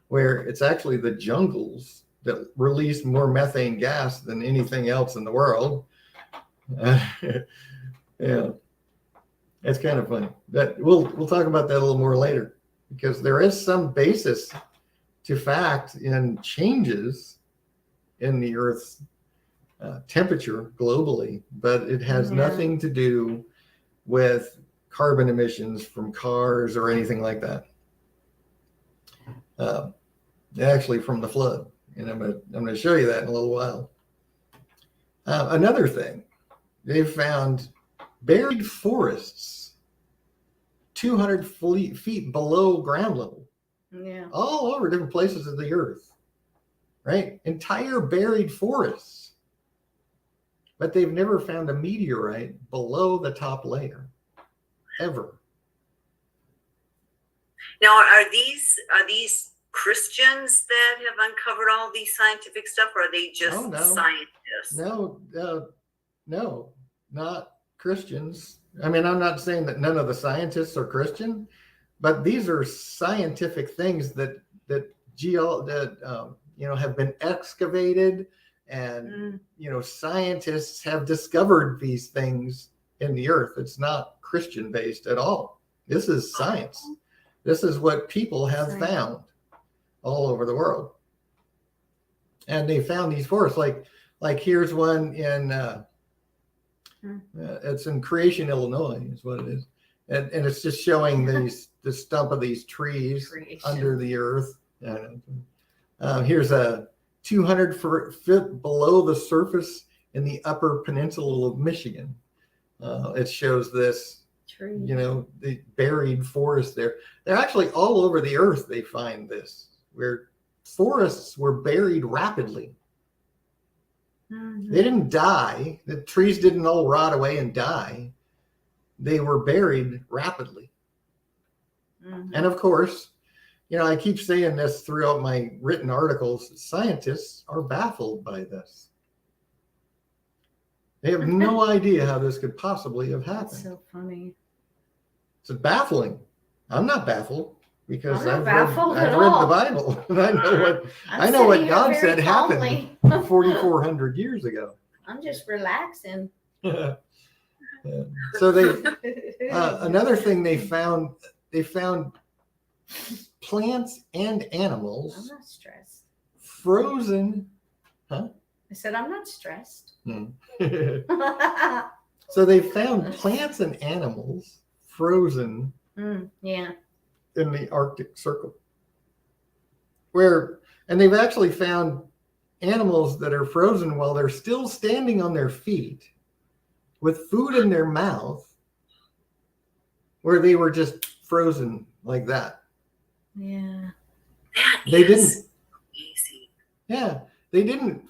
where it's actually the jungles that release more methane gas than anything else in the world. Yeah, it's kind of funny. That we'll talk about that a little more later, because there is some basis to fact in changes in the Earth's temperature globally, but it has nothing to do with carbon emissions from cars or anything like that. Actually, from the flood. And I'm going to show you that in a little while. Another thing, they've found buried forests 200 feet below ground level. Yeah. All over different places of the Earth, right? Entire buried forests. But they've never found a meteorite below the top layer, ever. Now, are these Christians that have uncovered all these scientific stuff, or are they just scientists? No, not Christians. I mean, I'm not saying that none of the scientists are Christian, but these are scientific things that have been excavated, and scientists have discovered these things in the Earth. It's not Christian based at all. This is science. This is what people have found all over the world. And they found these forests, like here's one in it's in Creation, Illinois is what it is, and it's just showing the stump of these trees under the earth. Here's a 200 foot below the surface in the Upper Peninsula of Michigan. It shows this the buried forest there. They're actually all over the earth. They find this, where forests were buried rapidly. They didn't die. The trees didn't all rot away and die. They were buried rapidly. And of course, I keep saying this throughout my written articles, scientists are baffled by this. They have no idea how this could possibly have happened. That's so funny. It's baffling. I'm not baffled, because I've read the Bible, and I know what God said happened 4,400 years ago. I'm just relaxing. So another thing they found plants and animals. I'm not stressed. Frozen. Huh? I said I'm not stressed. So they found plants and animals frozen. Yeah. In the Arctic Circle, and they've actually found animals that are frozen while they're still standing on their feet with food in their mouth, where they were just frozen like that. Yeah. They didn't. Easy. Yeah, they didn't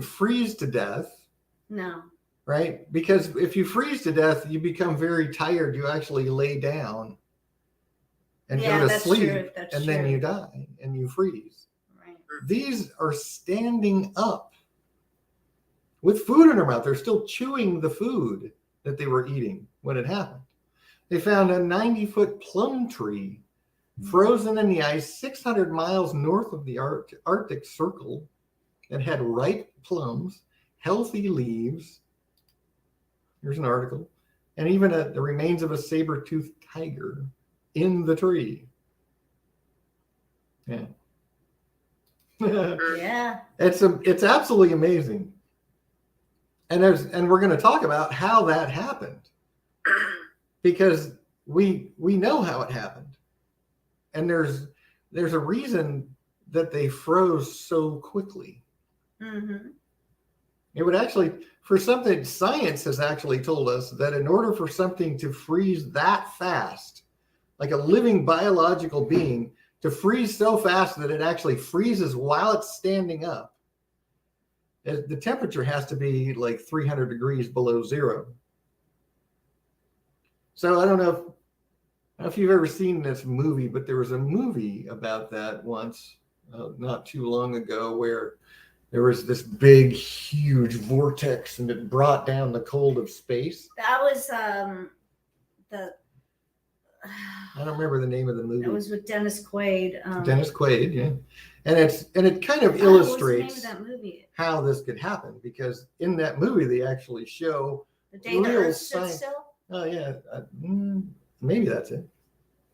freeze to death. No. Right? Because if you freeze to death, you become very tired. You actually lay down and go to sleep, and then you die and you freeze. Right. These are standing up with food in their mouth. They're still chewing the food that they were eating when it happened. They found a 90-foot plum tree frozen in the ice 600 miles north of the Arctic Circle, that had ripe plums, healthy leaves. Here's an article. And even the remains of a saber-toothed tiger in the tree. Yeah. Yeah. It's absolutely amazing. And we're going to talk about how that happened, because we know how it happened. And there's a reason that they froze so quickly. Mm-hmm. It would actually, for something, science has actually told us that in order for something to freeze that fast, like a living biological being, to freeze so fast that it actually freezes while it's standing up, the temperature has to be like 300 degrees below zero. So I don't know if you've ever seen this movie, but there was a movie about that once, not too long ago, where there was this big, huge vortex and it brought down the cold of space. That was I don't remember the name of the movie. It was with Dennis Quaid. Dennis Quaid, yeah. And it kind of What was illustrates the name of that movie? how this could happen, because in that movie they actually show The Day the real Earth Stood science. Still? Oh yeah, maybe that's it.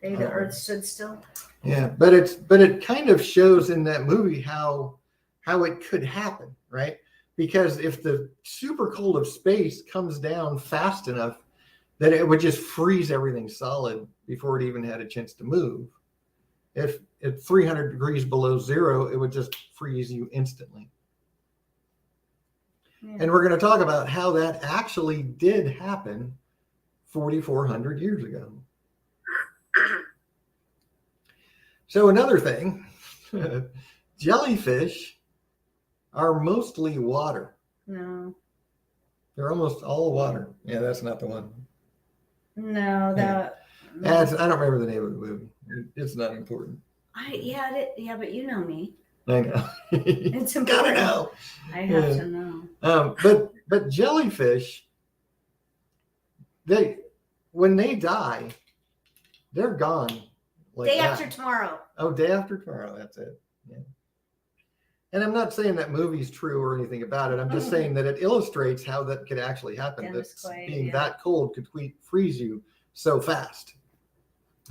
Day the Earth Stood Still? Yeah, but it kind of shows in that movie how it could happen, right? Because if the super cold of space comes down fast enough, that it would just freeze everything solid before it even had a chance to move. If at 300 degrees below zero, it would just freeze you instantly. Yeah. And we're going to talk about how that actually did happen 4,400 years ago. So another thing, jellyfish are mostly water. No. They're almost all water. Yeah, that's not the one. No, that. I don't remember the name of the movie. It's not important. Yeah, but you know me. I know. It's Gotta important. know. I have Yeah. to know. But jellyfish, when they die, they're gone. Like Day that. after tomorrow. Oh, day after tomorrow. That's it. Yeah. And I'm not saying that movie's true or anything about it. I'm just saying that it illustrates how that could actually happen. Dennis That Quaid, being yeah. that cold could freeze you so fast.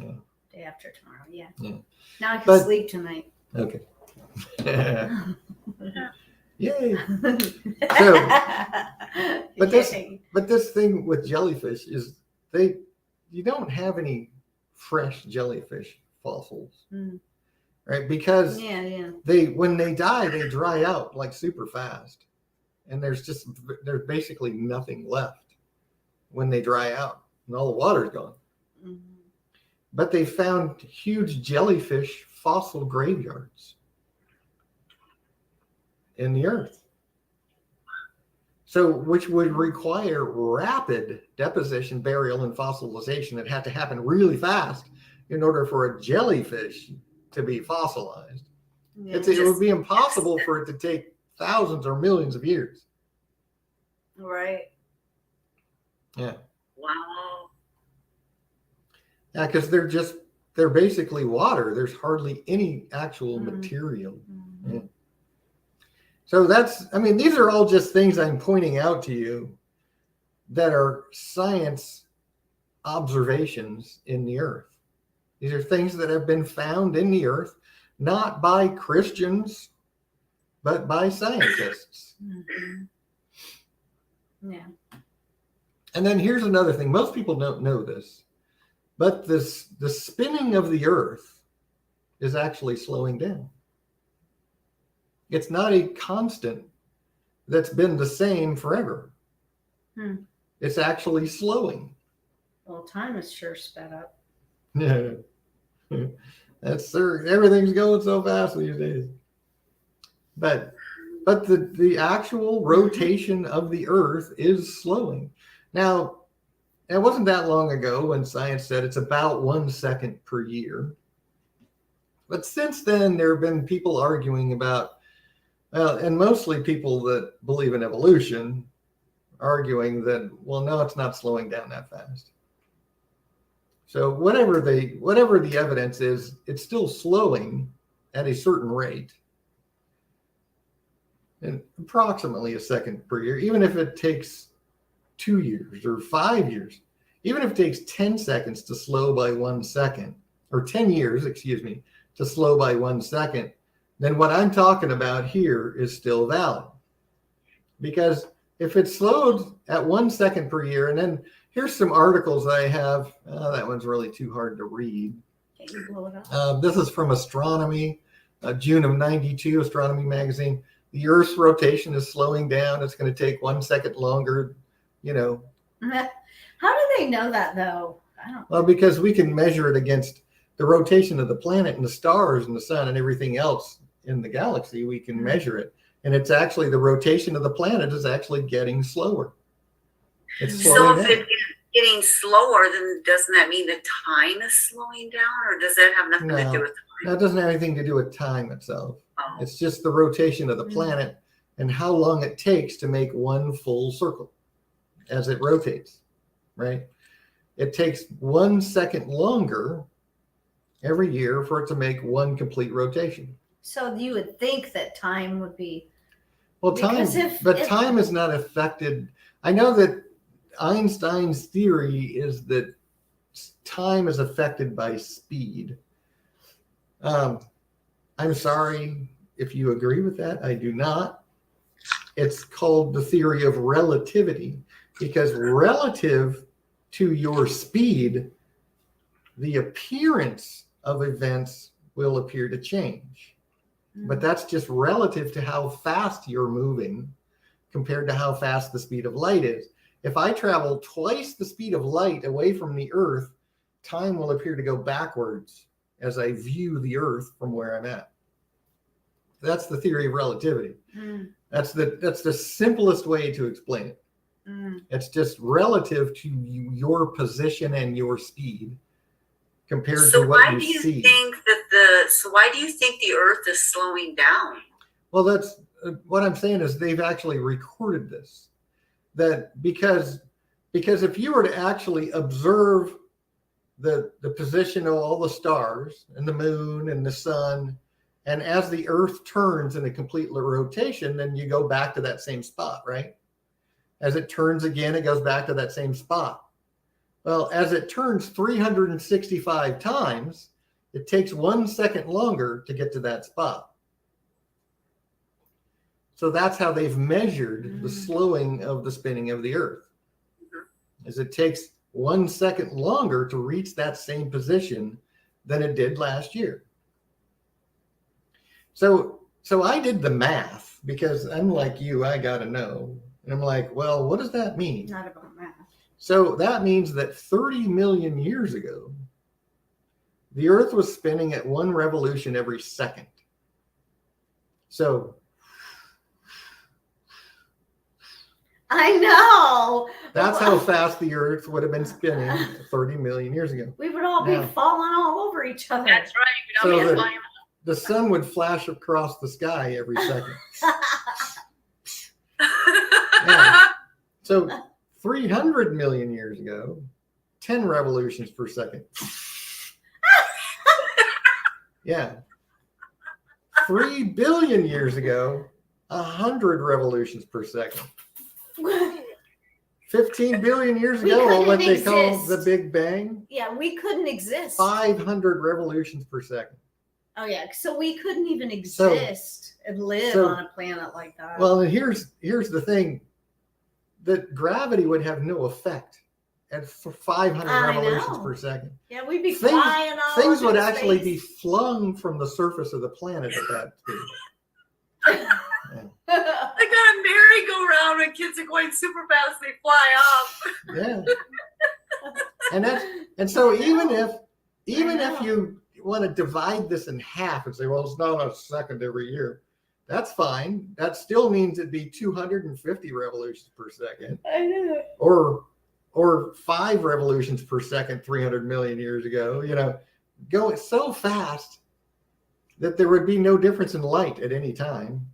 Yeah. Day after tomorrow, yeah. Yeah. Now I can But- sleep tonight. Okay. Yay. But Yay. But this thing with jellyfish is you don't have any fresh jellyfish fossils, Mm. right? Because Yeah. when they die, they dry out like super fast. And there's basically nothing left when they dry out and all the water's gone. Mhm. But they found huge jellyfish fossil graveyards in the earth. So, which would require rapid deposition, burial, and fossilization. It had to happen really fast in order for a jellyfish to be fossilized. Yeah. It would be impossible for it to take thousands or millions of years. Right. Yeah. Wow. Yeah, because they're basically water. There's hardly any actual Mhm. material. Mhm. Yeah. So these are all just things I'm pointing out to you that are science observations in the earth. These are things that have been found in the earth, not by Christians, but by scientists. Mhm. Yeah. And then here's another thing. Most people don't know this, but the spinning of the earth is actually slowing down. It's not a constant that's been the same forever. Hmm. It's actually slowing. Well, time is sure sped up. Yeah. Everything's going so fast these days. But the actual rotation of the earth is slowing. Now, it wasn't that long ago when science said it's about 1 second per year. But since then, there have been people arguing about, and mostly people that believe in evolution, arguing that, well, no, it's not slowing down that fast. So whatever the evidence is, it's still slowing at a certain rate, and approximately a second per year, even if it takes 2 years or 5 years, even if it takes 10 seconds to slow by 1 second, or 10 years, excuse me, to slow by 1 second, then what I'm talking about here is still valid. Because if it's slowed at 1 second per year, and then here's some articles I have. That one's really too hard to read. Can you blow it up? This is from Astronomy, June of '92, Astronomy magazine. The Earth's rotation is slowing down. It's going to take 1 second longer, you know. How do they know that, though? I don't. Well, because we can measure it against the rotation of the planet and the stars and the sun and everything else in the galaxy. We can measure it. And it's actually, the rotation of the planet is actually getting slower. It's slowing So if down. it's getting slower, then doesn't that mean the time is slowing down, or does that have nothing to do with time? That doesn't have anything to do with time itself. Oh. It's just the rotation of the planet and how long it takes to make one full circle as it rotates, right? It takes 1 second longer every year for it to make one complete rotation. So you would think that time would be. Well, time is not affected. I know that Einstein's theory is that time is affected by speed. I'm sorry if you agree with that. I do not. It's called the theory of relativity, because relative to your speed, the appearance of events will appear to change. But that's just relative to how fast you're moving compared to how fast the speed of light is. If I travel twice the speed of light away from the Earth, time will appear to go backwards as I view the Earth from where I'm at. That's the theory of relativity. That's the simplest way to explain it. It's just relative to your position and your speed compared to what you see. So why do you think the Earth is slowing down? Well, that's what I'm saying is they've actually recorded this. That because if you were to actually observe the position of all the stars and the moon and the sun, and as the Earth turns in a complete rotation, then you go back to that same spot, right? As it turns again, it goes back to that same spot. Well, as it turns 365 times, it takes 1 second longer to get to that spot. So that's how they've measured the slowing of the spinning of the Earth. As it takes 1 second longer to reach that same position than it did last year. So I did the math, because I'm like you, I got to know. And I'm like, well, what does that mean? Not about math. So that means that 30 million years ago, the Earth was spinning at 1 revolution every second. So I know. that's how fast the Earth would have been spinning 30 million years ago. We would all be falling all over each other. That's right. So We'd all be the- flying. The sun would flash across the sky every second. Yeah. So 300 million years ago, 10 revolutions per second. Yeah. 3 billion years ago, 100 revolutions per second. 15 billion years We ago, couldn't what they call exist. the Big Bang, Yeah, we couldn't exist. 500 revolutions per second. Oh yeah, so we couldn't even exist and live on a planet like that. Well, and here's the thing, that gravity would have no effect at 500 I revolutions know. per second. Yeah, we'd be Things- flying all Things over would the actually space. be flung from the surface of the planet at that speed. I got a merry-go-round when kids are going super fast, they fly off. Yeah. And so even if you want to divide this in half and say, well, it's not a second every year, that's fine. That still means it'd be 250 revolutions per second, I know. or 5 revolutions per second 300 million years ago, going so fast that there would be no difference in light at any time,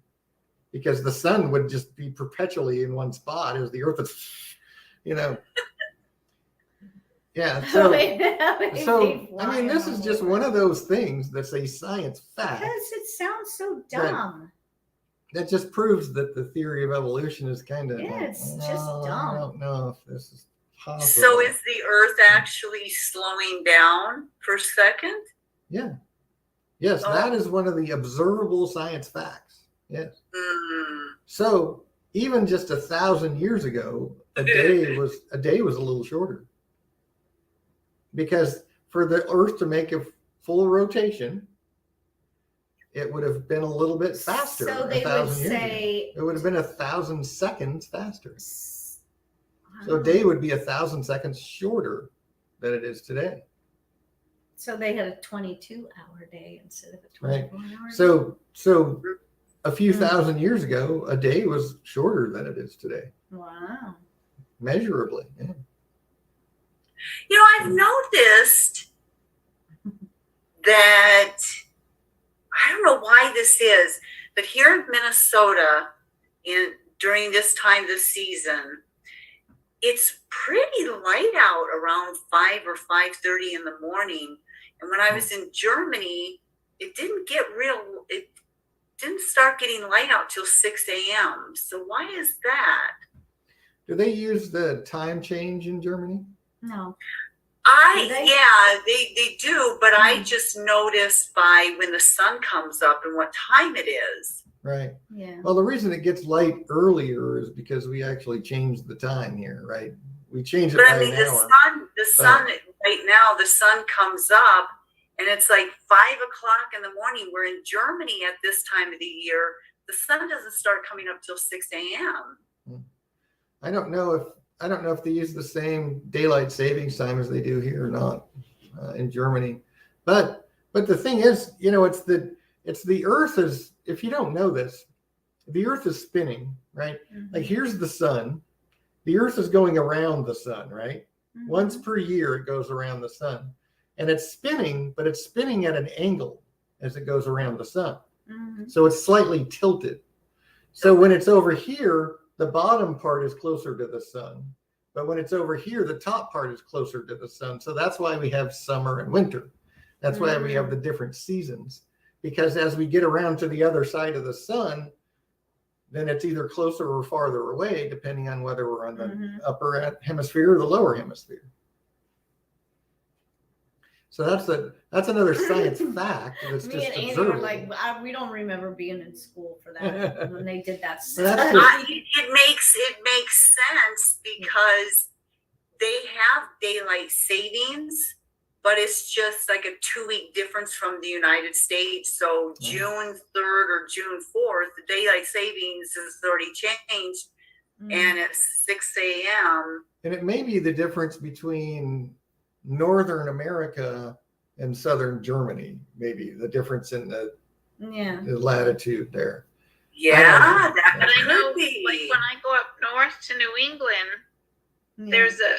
because the sun would just be perpetually in one spot as the Earth is, Yeah. So, They so fly I mean, this is all just over. one of those things that's a science fact Because it sounds so That- dumb. that just proves that the theory of evolution is kind of Yeah, like, it's just "Oh, dumb." I don't know if this is possible. So is the Earth actually slowing down per second? Yeah. Yes, Oh. that is one of the observable science facts. Yes. Hmm. So even just 1,000 years ago, a day was a little shorter. Because for the Earth to make a full rotation, it would have been a little bit faster. So they would 1,000 years ago. say. It would have been 1,000 seconds faster. So Oh. a day would be 1,000 seconds shorter than it is today. So they had a 22-hour day instead of a Right. 24-hour day. So a few Mm. thousand years ago, a day was shorter than it is today, Wow. measurably. Yeah. You know, I've noticed that, I don't know why this is, but here in Minnesota, during this time this season, it's pretty light out around 5 or 5:30 in the morning. And when I was in Germany, it didn't start getting light out till 6 a.m. So why is that? Do they use the time change in Germany? No. I Do they? Yeah, they do, but I Mm. just noticed by when the sun comes up and what time it is. Right. Yeah. Well, the reason it gets light earlier is because we actually changed the time here, right? We changed it But by I mean, an the hour. sun right now, the sun comes up and it's like 5 o'clock in the morning. We're in Germany at this time of the year. The sun doesn't start coming up till 6 a.m. I don't know if they use the same daylight savings time as they do here or not in Germany. But the thing is, it's the Earth is. If you don't know this, the Earth is spinning, right? Mhm. Like here's the sun. The Earth is going around the sun, right? Mhm. Once per year, it goes around the sun, and it's spinning, but it's spinning at an angle as it goes around the sun. Mhm. So it's slightly tilted. So when it's over here, the bottom part is closer to the sun. But when it's over here, the top part is closer to the sun. So that's why we have summer and winter. That's why we have the different seasons. Because as we get around to the other side of the sun, then it's either closer or farther away, depending on whether we're on the Mhm. upper hemisphere or the lower hemisphere. So that's another science fact that's Me just and Andy were observable. like, we don't remember being in school for that when they did that Well, that's stuff. It makes sense because they have daylight savings, but it's just like a 2-week difference from the United States. So June 3rd or June 4th, the daylight savings is already changed, and it's 6 a.m. And it may be the difference between Northern America and Southern Germany, maybe the difference in the latitude there. Yeah, I that But I know, could be. like when I go up north to New England, Yeah. there's a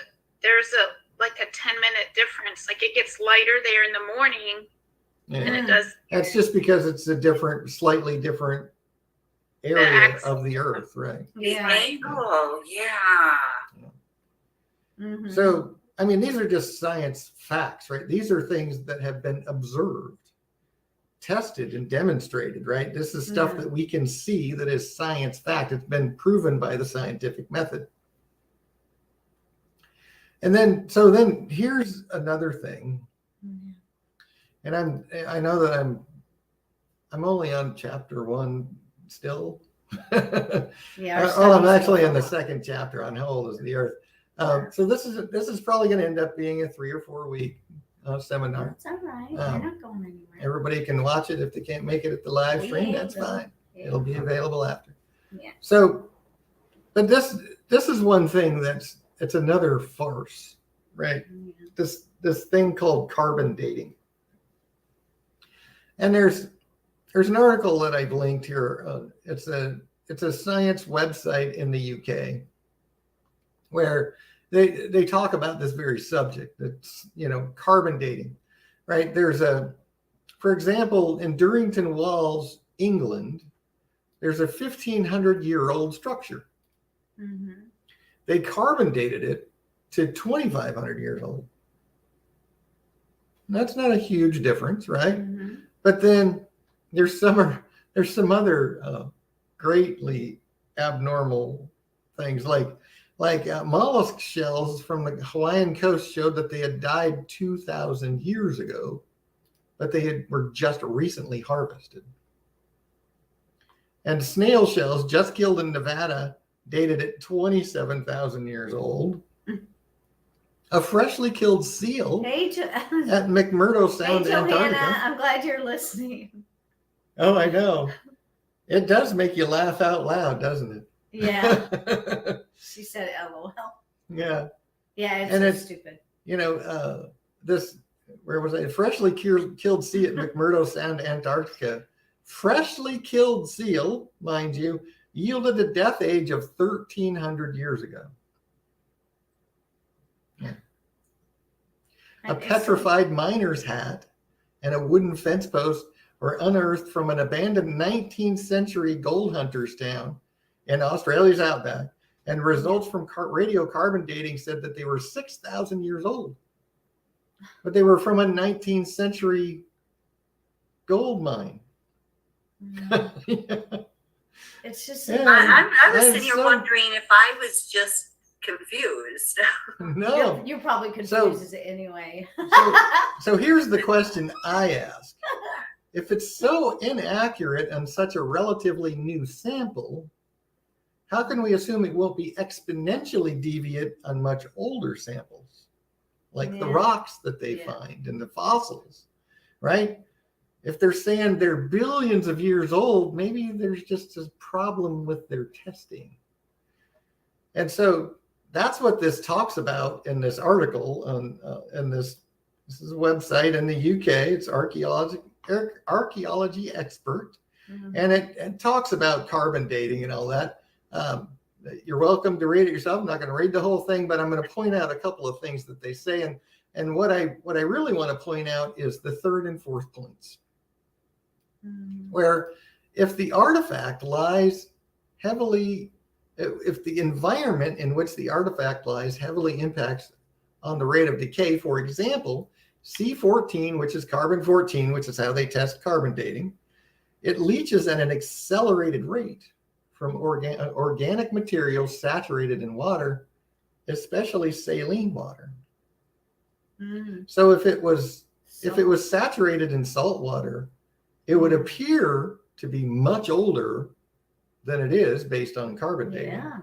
like a 10-minute difference. Like it gets lighter there in the morning than Yeah. it does. That's just because it's a slightly different area axis. of the Earth, right? The Yeah. angle, yeah. Mhm. So, I mean, these are just science facts, right? These are things that have been observed, tested, and demonstrated, right? This is stuff Yeah. that we can see that is science fact. It's been proven by the scientific method. And then here's another thing. Mhm. And I know that I'm only on chapter 1 still. Yeah. our Oh, I'm studies actually go in the on. second chapter on how old is the Earth. So this is probably going to end up being a 3 or 4 week seminar. That's all right. You're not going anywhere. Everybody can watch it if they can't make it at the live We stream. ain't That's going. fine. Yeah. It'll be available after. Yeah. So, but this is one thing it's another farce, right? Yeah. This thing called carbon dating. And there's an article that I've linked here. It's a science website in the UK where they talk about this very subject. It's carbon dating, right? For example, in Durrington Walls, England, there's a 1,500-year-old structure. Mhm. They carbon dated it to 2,500 years old. That's not a huge difference, right? Mm-hmm. But then there's some other greatly abnormal things like mollusk shells from the Hawaiian coast showed that they had died 2,000 years ago, but were just recently harvested. And snail shells just killed in Nevada dated at 27,000 years old. A freshly killed seal at McMurdo Sound, hey, Johanna, Antarctica. I'm glad you're listening. Oh, I know. It does make you laugh out loud, doesn't it? Yeah. She said LOL. Yeah. Yeah, And it's so stupid. You know, where was I? Freshly killed sea at McMurdo Sound, Antarctica. Freshly killed seal, mind you, yielded a death age of 1,300 years ago. Yeah. A petrified miner's hat and a wooden fence post were unearthed from an abandoned 19th century gold hunters town in Australia's outback, and results from radiocarbon dating said that they were 6,000 years old. But they were from a 19th century gold mine. Yeah. It's just. Yeah. I was sitting here wondering if I was just confused. No. You're probably confused anyway. So here's the question I ask. If it's so inaccurate on such a relatively new sample, how can we assume it won't be exponentially deviant on much older samples, like the rocks that they find and the fossils, right? If they're saying they're billions of years old, maybe there's just a problem with their testing. And so that's what this talks about in this article on in this is a website in the UK. It's archaeology expert, and it talks about carbon dating and all that. You're welcome to read it yourself. I'm not going to read the whole thing, but I'm going to point out a couple of things that they say. And what I really want to point out is the third and fourth points, where if the artifact lies heavily, if the environment in which the artifact lies heavily impacts on the rate of decay, for example, C14, which is carbon 14, which is how they test carbon dating, it leaches at an accelerated rate from organic materials saturated in water, especially saline water. So if it was saturated in salt water, it would appear to be much older than it is based on carbon dating. Yeah.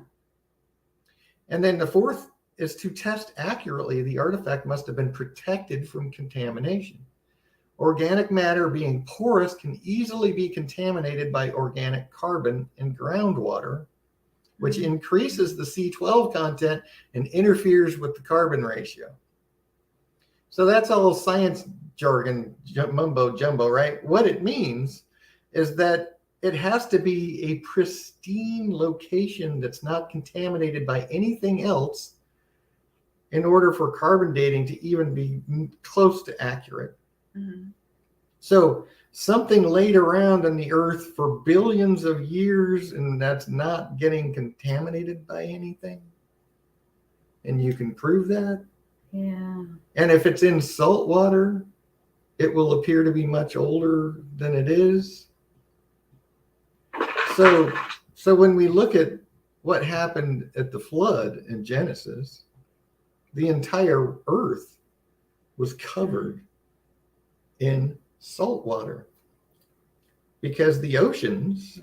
And then the fourth is to test accurately, the artifact must have been protected from contamination. Organic matter being porous can easily be contaminated by organic carbon in groundwater, which increases the C12 content and interferes with the carbon ratio. So that's all science jargon, mumbo jumbo, right? What it means is that it has to be a pristine location that's not contaminated by anything else in order for carbon dating to even be close to accurate. So something laid around on the earth for billions of years and that's not getting contaminated by anything. And you can prove that. Yeah. And if it's in salt water, it will appear to be much older than it is. So when we look at what happened at the flood in Genesis, the entire earth was covered in salt water because the oceans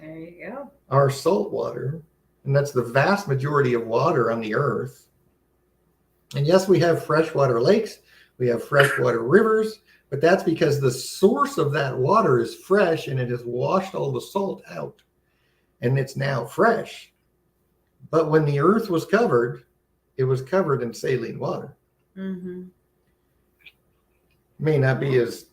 are salt water, and that's the vast majority of water on the earth. And yes, we have freshwater lakes, we have freshwater rivers, but that's because the source of that water is fresh and it has washed all the salt out and it's now fresh. But when the earth was covered, it was covered in saline water. May not be as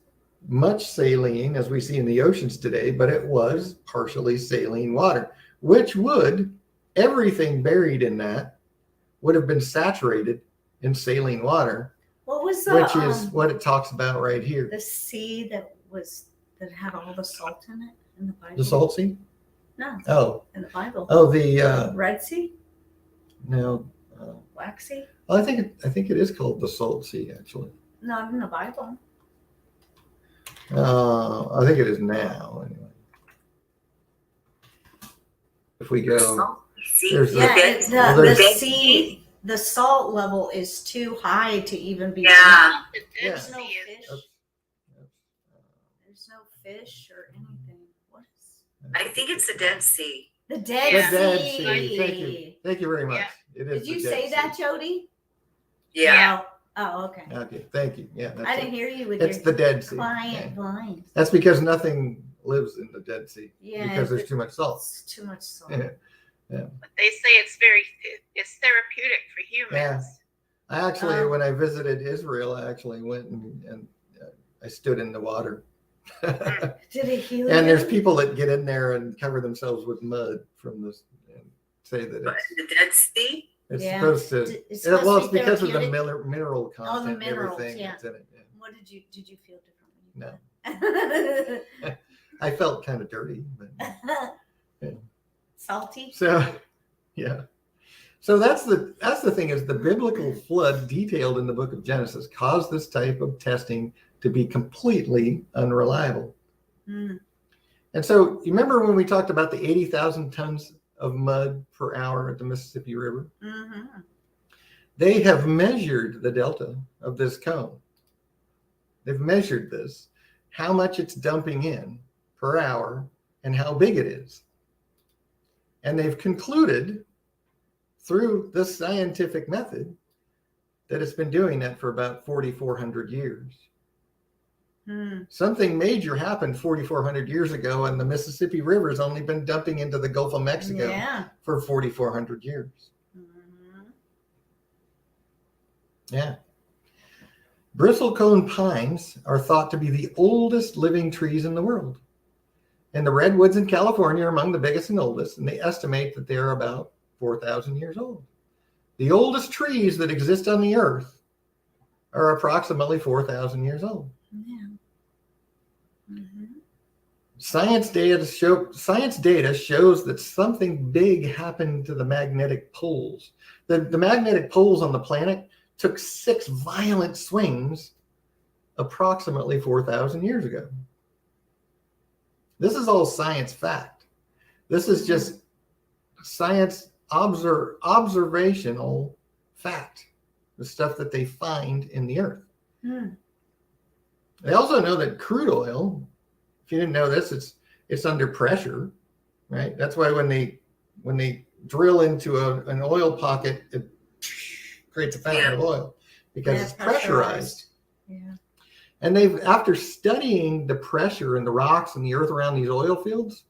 much saline as we see in the oceans today, but it was partially saline water, which everything buried in that would have been saturated in saline water. What was which is what it talks about right here. The sea that had all the salt in it in the Bible? The salt sea? No. Oh. In the Bible. Oh, the Red Sea? No. Black Sea? I think it is called the Salt Sea, actually. Not in the Bible. I think it is now. Anyway, if we go, there's Yeah, the, the there's- sea, the salt level is too high to even be. Yeah. The Yeah. Dead Sea is. There's no fish or anything. What is I think it's the Dead Sea. the the Dead Dead Sea? Sea. Thank you very much. Yeah. It is. Did you the Dead say that, Sea. Jody? Yeah. Oh, okay. Okay, thank you. Yeah, that's I didn't it. heir you with It's your the Dead Sea. client Yeah. blind. That's because nothing lives in the Dead Sea. Yeah, because there's too much salt. It's too much salt. Yeah. But they say it's therapeutic for humans. I actually, when I visited Israel, I actually went and I stood in the water. Did it heal And you? there's people that get in there and cover themselves with mud from this and say that But the Dead Sea? it's Yeah. supposed to. It's supposed Well, to it's be because of the therapeutic? mineral content and minerals, everything yeah. that's in it. Yeah. What did you feel No, differently? I felt kind of dirty, but Salty? so yeah. So that's the thing is the biblical flood detailed in the book of Genesis caused this type of testing to be completely unreliable. Mm. And so you remember when we talked about the 80,000 tons of mud per hour at the Mississippi River? Mm-hmm. They have measured the delta of this cone. They've measured this, how much it's dumping in per hour and how big it is. And they've concluded through this scientific method that it's been doing that for about 4,400 years. Mm. Something major happened 4,400 years ago, and the Mississippi River has only been dumping into the Gulf of Mexico Yeah. for 4,400 years. Mm-hmm. Yeah. Bristlecone pines are thought to be the oldest living trees in the world. And the redwoods in California are among the biggest and oldest, and they estimate that they're about 4,000 years old. The oldest trees that exist on the earth are approximately 4,000 years old. Yeah. Mm-hmm. Science data shows that something big happened to the magnetic poles. The magnetic poles on the planet took 6 violent swings approximately 4,000 years ago. This is all science fact. This is just science observational fact, the stuff that they find in the earth. Mm. They also know that crude oil, if you didn't know this, it's under pressure, right? That's why when they drill into an oil pocket, it creates a fountain of oil because it's pressurized. Yeah. And after studying the pressure in the rocks and the earth around these oil fields,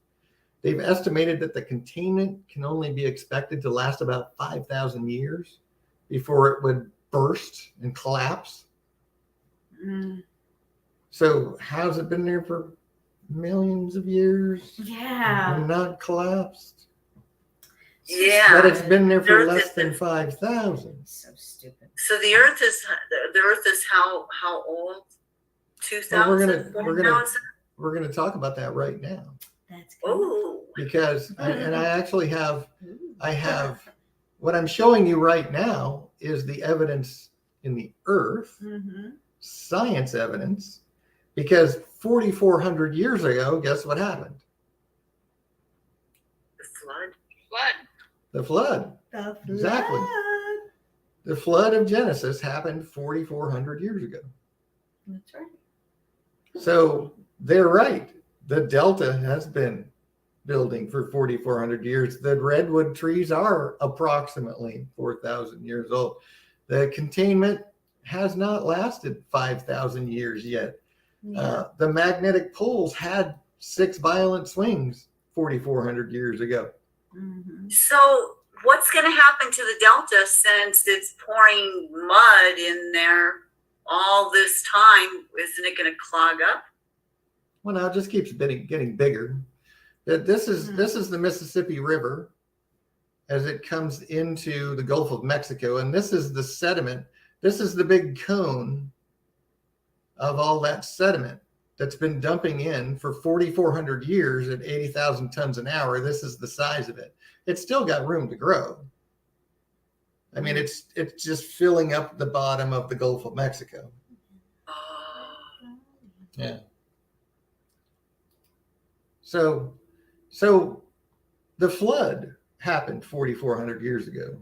they've estimated that the containment can only be expected to last about 5,000 years before it would burst and collapse. Mm. So how's it been there for millions of years? Yeah. And not collapsed? Yeah. But it's been there for Earth less is- than 5,000. So stupid. So the Earth is how old? 2,000? We're gonna talk about that right now That's good. Oh. because I actually have what I'm showing you right now is the evidence in the earth, Mm-hmm. science evidence, because 4,400 years ago, guess what happened? The flood. The flood. The Exactly. flood. The flood of Genesis happened 4,400 years ago. That's right. So they're right. The delta has been building for 4,400 years. The redwood trees are approximately 4,000 years old. The containment has not lasted 5,000 years yet. Yeah. The magnetic poles had 6 violent swings 4,400 years ago. Mm-hmm. So what's going to happen to the delta since it's pouring mud in there all this time? Isn't it going to clog up? Well, now it just keeps getting bigger. This is the Mississippi River as it comes into the Gulf of Mexico, and this is the sediment. This is the big cone of all that sediment that's been dumping in for 4,400 years at 80,000 tons an hour. This is the size of it. It's still got room to grow. I mean, it's just filling up the bottom of the Gulf of Mexico. Oh. Yeah. So the flood happened 4,400 years ago.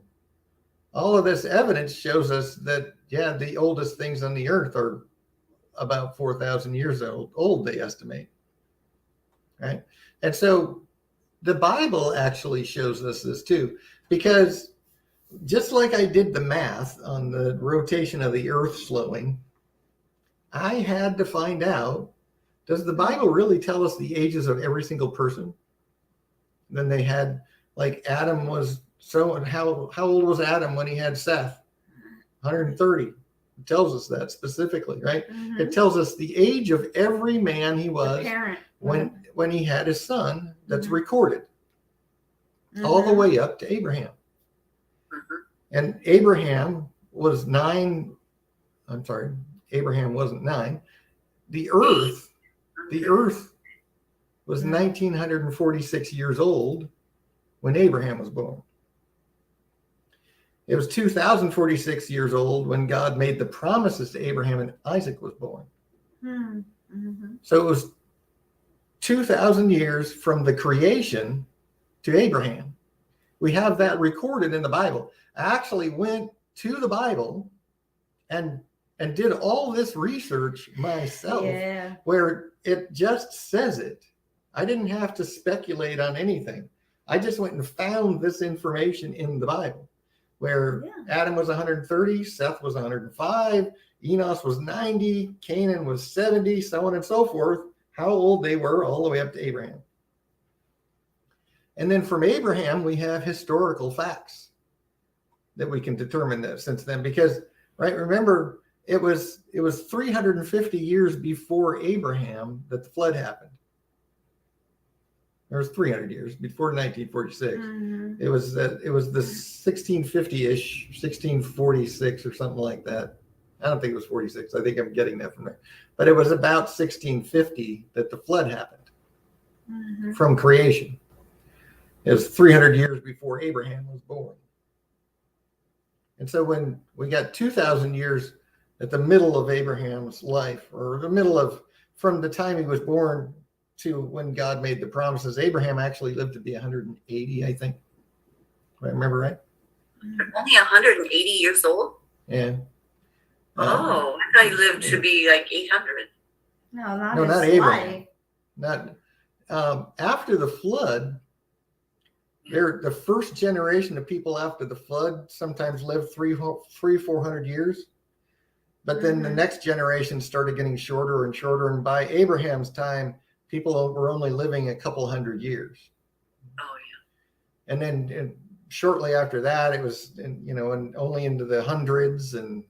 All of this evidence shows us that, yeah, the oldest things on the earth are about 4,000 years old, they estimate. Right? And so the Bible actually shows us this too, because just like I did the math on the rotation of the earth slowing, I had to find out, does the Bible really tell us the ages of every single person? Then they had, like, Adam was how old was Adam when he had Seth? 130. It tells us that specifically, right? Mhm. It tells us the age of every man he was Parent. when he had his son that's Mhm. recorded, all the way up to Abraham. And Abraham was 9. I'm sorry, Abraham wasn't 9. The earth was 1,946 years old when Abraham was born. It was 2,046 years old when God made the promises to Abraham and Isaac was born. Mm-hmm. So it was 2,000 years from the creation to Abraham. We have that recorded in the Bible. I actually went to the Bible and did all this research myself, where it just says it. I didn't have to speculate on anything. I just went and found this information in the Bible, where Adam was 130, Seth was 105, Enos was 90, Canaan was 70, so on and so forth, how old they were all the way up to Abraham. And then from Abraham, we have historical facts that we can determine that since then, because, right, remember, it was 350 years before Abraham that the flood happened. There was 300 years before 1946. Mm-hmm. It was the 1650-ish, 1646 or something like that. I don't think it was 46. I think I'm getting that from there. But it was about 1650 that the flood happened from creation. It was 300 years before Abraham was born. And so when we got 2,000 years at the middle of Abraham's life, or the middle of, from the time he was born to when God made the promises, Abraham actually lived to be 180, I think. If I remember right. Only 180 years old? Yeah. I thought he lived to be like 800. No, not Abraham. Not after the flood. The first generation of people after the flood sometimes lived 400 years. But then the next generation started getting shorter and shorter. And by Abraham's time, people were only living a couple hundred years. Oh, yeah. And then shortly after that, it was, and only into the hundreds. And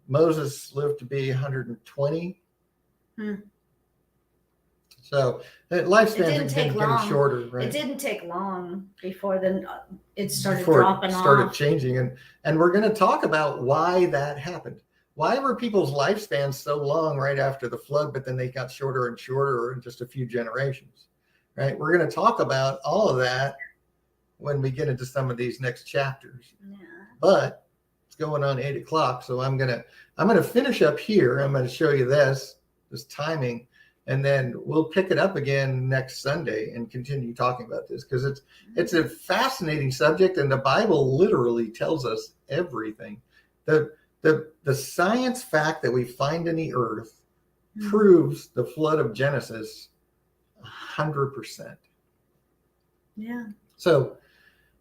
Moses lived to be 120. So lifespans have been getting shorter, right? It didn't take long before it started dropping off. Started changing, and we're going to talk about why that happened. Why were people's lifespans so long right after the flood, but then they got shorter and shorter in just a few generations, right? We're going to talk about all of that when we get into some of these next chapters. Yeah. But it's going on 8 o'clock, so I'm gonna finish up here. I'm going to show you this timing. And then we'll pick it up again next Sunday and continue talking about this, because it's a fascinating subject, and the Bible literally tells us everything. The science fact that we find in the earth proves the flood of Genesis 100%. Yeah. So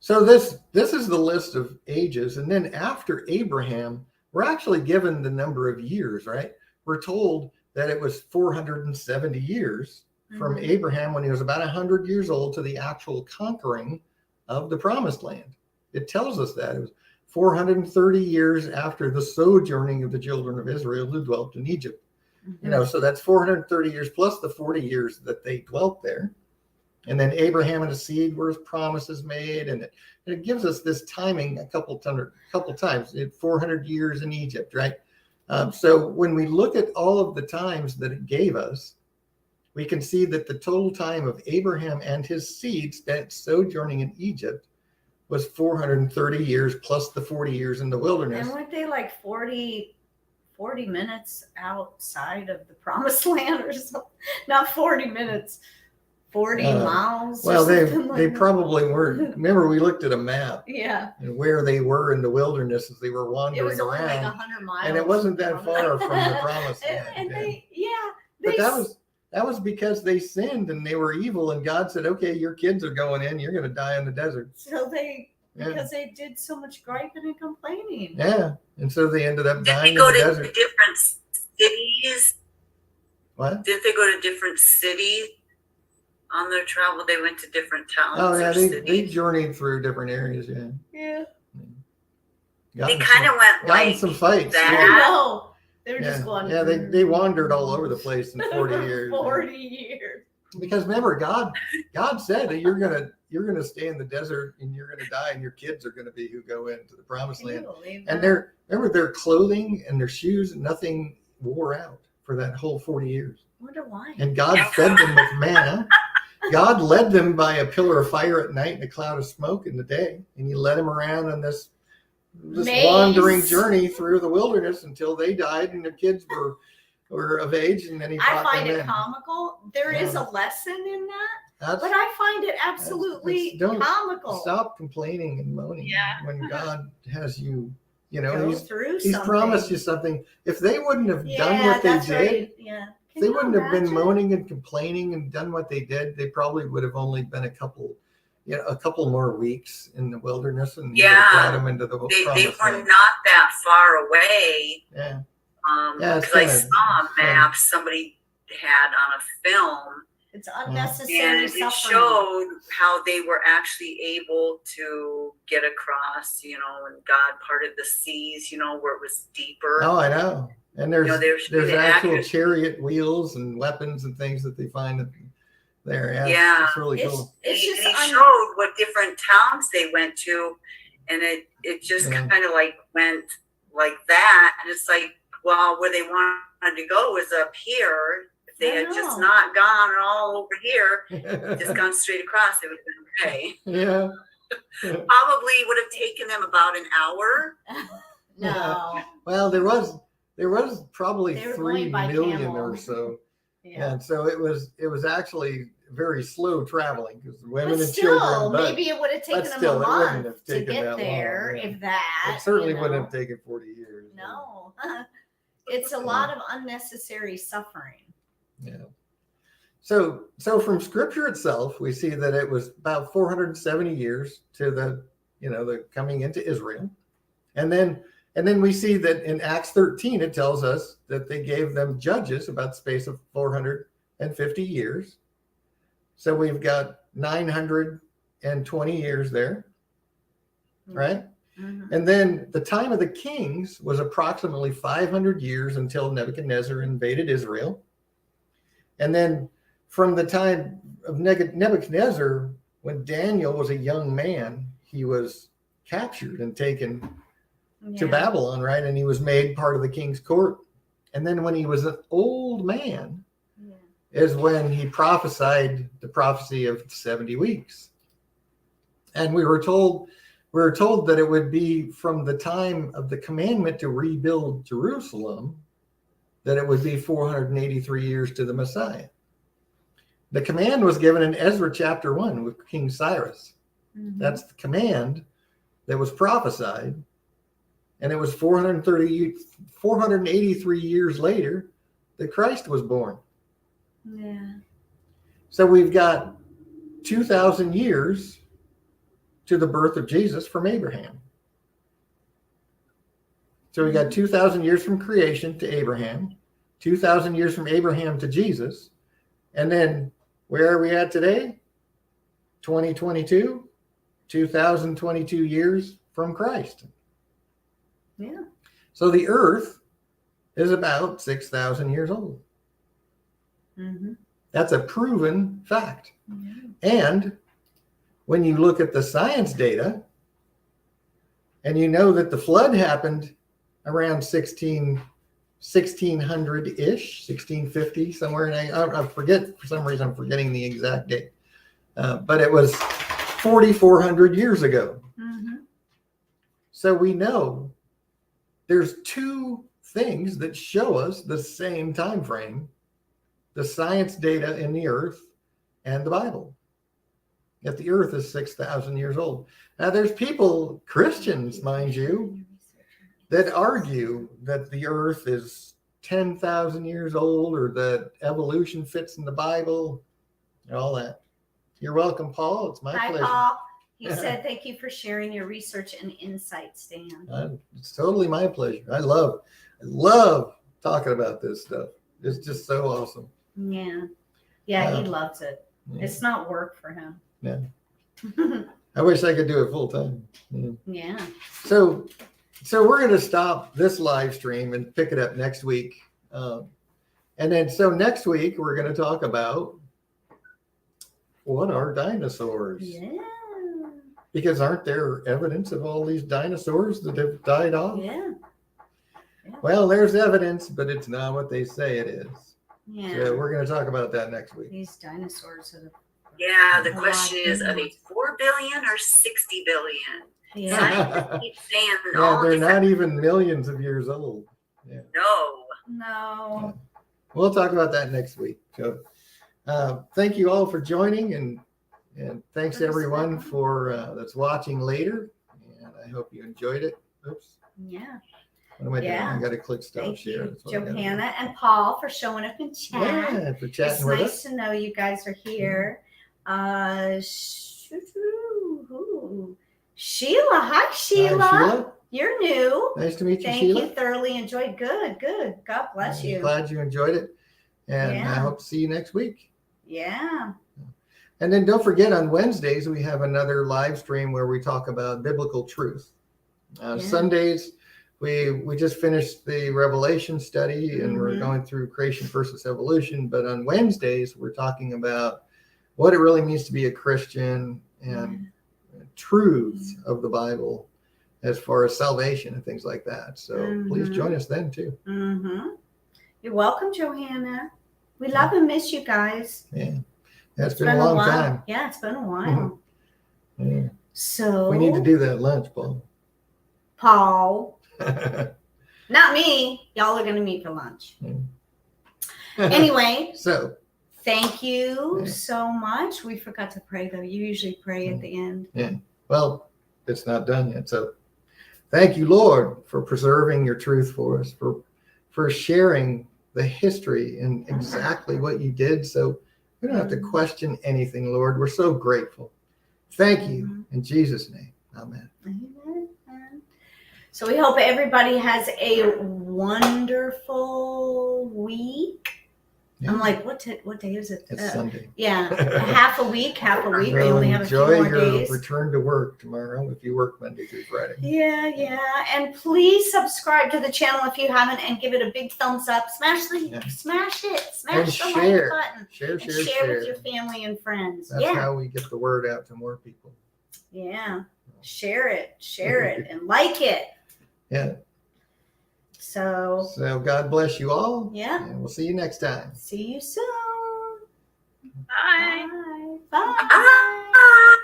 this is the list of ages, and then after Abraham, we're actually given the number of years, right? We're told that it was 470 years from Abraham when he was about 100 years old to the actual conquering of the promised land. It tells us that it was 430 years after the sojourning of the children of Israel who dwelt in Egypt. So that's 430 years plus the 40 years that they dwelt there. And then Abraham and his seed were his promises made, and it gives us this timing a couple times. 400 years in Egypt, right? So when we look at all of the times that it gave us, we can see that the total time of Abraham and his seed spent sojourning in Egypt was 430 years plus the 40 years in the wilderness. And weren't they like 40 minutes outside of the promised land or something? Not 40 minutes. 40 miles. Well, or something they like probably weren't. Remember, we looked at a map that. Yeah. and where they were in the wilderness as they were It wandering was only like around. 100 miles. And it wasn't that from far from the promised and, land. and yeah. they, yeah. But They that was because they sinned and they were evil, and God said, "Okay, your kids are going in. You're going to die in the desert." So Yeah. because they did so much griping and complaining. Yeah, and so they ended up Did dying they in go the to desert. different cities? What? Did they go to different cities on their travel? They went to different towns Oh yeah, or they cities. journeyed through different areas. Yeah. Yeah. They kind of went got in like some fights. I that. know. They were just going. Yeah, they wandered all over the place in 40 for years. 40 years. Because remember, God said that you're gonna stay in the desert and you're gonna die, and your kids are gonna be who go into the promised Can you land. believe And that? their clothing and their shoes, nothing wore out for that whole 40 years. I wonder why. And God fed them with manna. God led them by a pillar of fire at night and a cloud of smoke in the day, and He led them around on this Maze. wandering journey through the wilderness until they died and their kids were of age, and then He I brought find them it in. comical. There is Yeah. a lesson in that, That's, but I find it absolutely don't comical. stop complaining and moaning Yeah. when God has you. You know, Go He's through He's something. promised you something. If they wouldn't have done Yeah, what they that's did, right. Yeah. if Can they you wouldn't have been imagine? moaning and complaining and done what they did, they probably would have only been a couple more weeks in the wilderness, and He would have brought them into the They promised were land. not that far away. Yeah. Because it's I kinda saw a map somebody had on a film, It's Mm-hmm. unnecessary and it suffering. showed how they were actually able to get across, and God parted the seas, where it was deeper. Oh, I know. And there's there's actual accurate- chariot wheels and weapons and things that they find there. Yeah, Yeah. It's really It's, cool. it's And just he showed what different towns they went to, and it just Yeah. kind of like went like that, and it's like, well, where they wanted to go was up here. If they I had just know. not gone all over here, just gone straight across, it would have been okay. Yeah. Probably would have taken them about an hour. no. Well, there was probably They were 3 going by million camel. or so. Yeah. And so it was actually very slow traveling because women But and still, children. But maybe it would have taken them still, a it wouldn't month have to taken get that long, there, yeah. if that. it certainly you wouldn't know. have taken 40 years. No. It's a lot of unnecessary suffering. Yeah. So from Scripture itself, we see that it was about 470 years to the coming into Israel, and then we see that in Acts 13 it tells us that they gave them judges about the space of 450 years. So we've got 920 years there, right? Mhm. And then the time of the kings was approximately 500 years until Nebuchadnezzar invaded Israel. And then from the time of Nebuchadnezzar, when Daniel was a young man, he was captured and taken to Yeah. Babylon, right? And he was made part of the king's court. And then when he was an old man Yeah. is when he prophesied the prophecy of 70 weeks. And we were told that it would be from the time of the commandment to rebuild Jerusalem, that it would be 483 years to the Messiah. The command was given in Ezra chapter 1 with King Cyrus. Mhm. That's the command that was prophesied. And it was 483 years later that Christ was born. Yeah. So we've got 2,000 years to the birth of Jesus from Abraham. So we got 2,000 years from creation to Abraham, 2,000 years from Abraham to Jesus. And then where are we at today? 2022, 2022 years from Christ. Yeah. So the earth is about 6,000 years old. Mhm. That's a proven fact. Yeah. And when you look at the science data, and you know that the flood happened around 1600-ish, 1650, somewhere in I forget, for some reason I'm forgetting the exact date. But it was 4,400 years ago. Mhm. So we know there's 2 things that show us the same time frame: the science data in the earth and the Bible. Yet the earth is 6,000 years old. Now there's people, Christians, mind you, that argue that the earth is 10,000 years old or that evolution fits in the Bible and all that. You're welcome, Paul. It's my pleasure. Paul. He said, thank you for sharing your research and insights, Dan. It's totally my pleasure. I love talking about this stuff. It's just so awesome. Yeah. He loves it. Yeah. It's not work for him. Yeah. I wish I could do it full time. Yeah. So we're going to stop this live stream and pick it up next week. And then next week we're going to talk about what are dinosaurs? Yeah. Because aren't there evidence of all these dinosaurs that have died off? Yeah. Well, there's evidence, but it's not what they say it is. Yeah. So we're going to talk about that next week. These dinosaurs are Yeah, the question is, are they 4 billion or 60 billion? yeah. Scientists keep saying Yeah, all they're different. not even millions of years old. Yeah. No. We'll talk about that next week. So thank you all for joining, and thanks everyone for that's watching later. And I hope you enjoyed it. Oops. Yeah. What am I doing? Yeah. I got to click stop Thank share. you, That's what I gotta do. Johanna and Paul, for showing up in chat. Yeah, for chatting It's with nice us. to know you guys are here. Sheila. Hi, Sheila. Hi, Sheila. You're new. Nice to meet you, Thank Sheila. you. Thoroughly enjoyed. Good. God bless I'm you. glad you enjoyed it. And Yeah. I hope to see you next week. Yeah. And then don't forget, on Wednesdays, we have another live stream where we talk about biblical truth. Yeah. Sundays, we just finished the Revelation study and we're Mhm. going through creation versus evolution. But on Wednesdays, we're talking about what it really means to be a Christian and truths of the Bible as far as salvation and things like that. So please Mhm. join us then too. Mm-hmm. You're welcome, Johanna. We love and miss you guys. Yeah. It's been a long while. time. Yeah, it's been a while. Yeah. So We need to do that lunch, Paul. Paul. Not me. Y'all are going to meet for lunch. Anyway, So thank you Yeah. so much. We forgot to pray, though. You usually pray at the end. well, it's not done yet. So thank you, Lord, for preserving your truth for us, for sharing the history and exactly what you did. So we don't have to question anything, Lord. We're so grateful. Thank you. In Jesus' name. Amen. Amen. So we hope everybody has a wonderful week. Yeah. I'm like, what day is it? It's Sunday. Yeah, half a week. We So only have a few enjoy more your days. return to work tomorrow if you work Monday through Friday. Yeah. And please subscribe to the channel if you haven't, and give it a big thumbs up. Smash it. And Smash the share. like button. Share And share with your family and friends. That's how we get the word out to more people. Yeah. Share it, and like it. Yeah. So God bless you all. Yeah. And we'll see you next time. See you soon. Bye. Bye. Ah!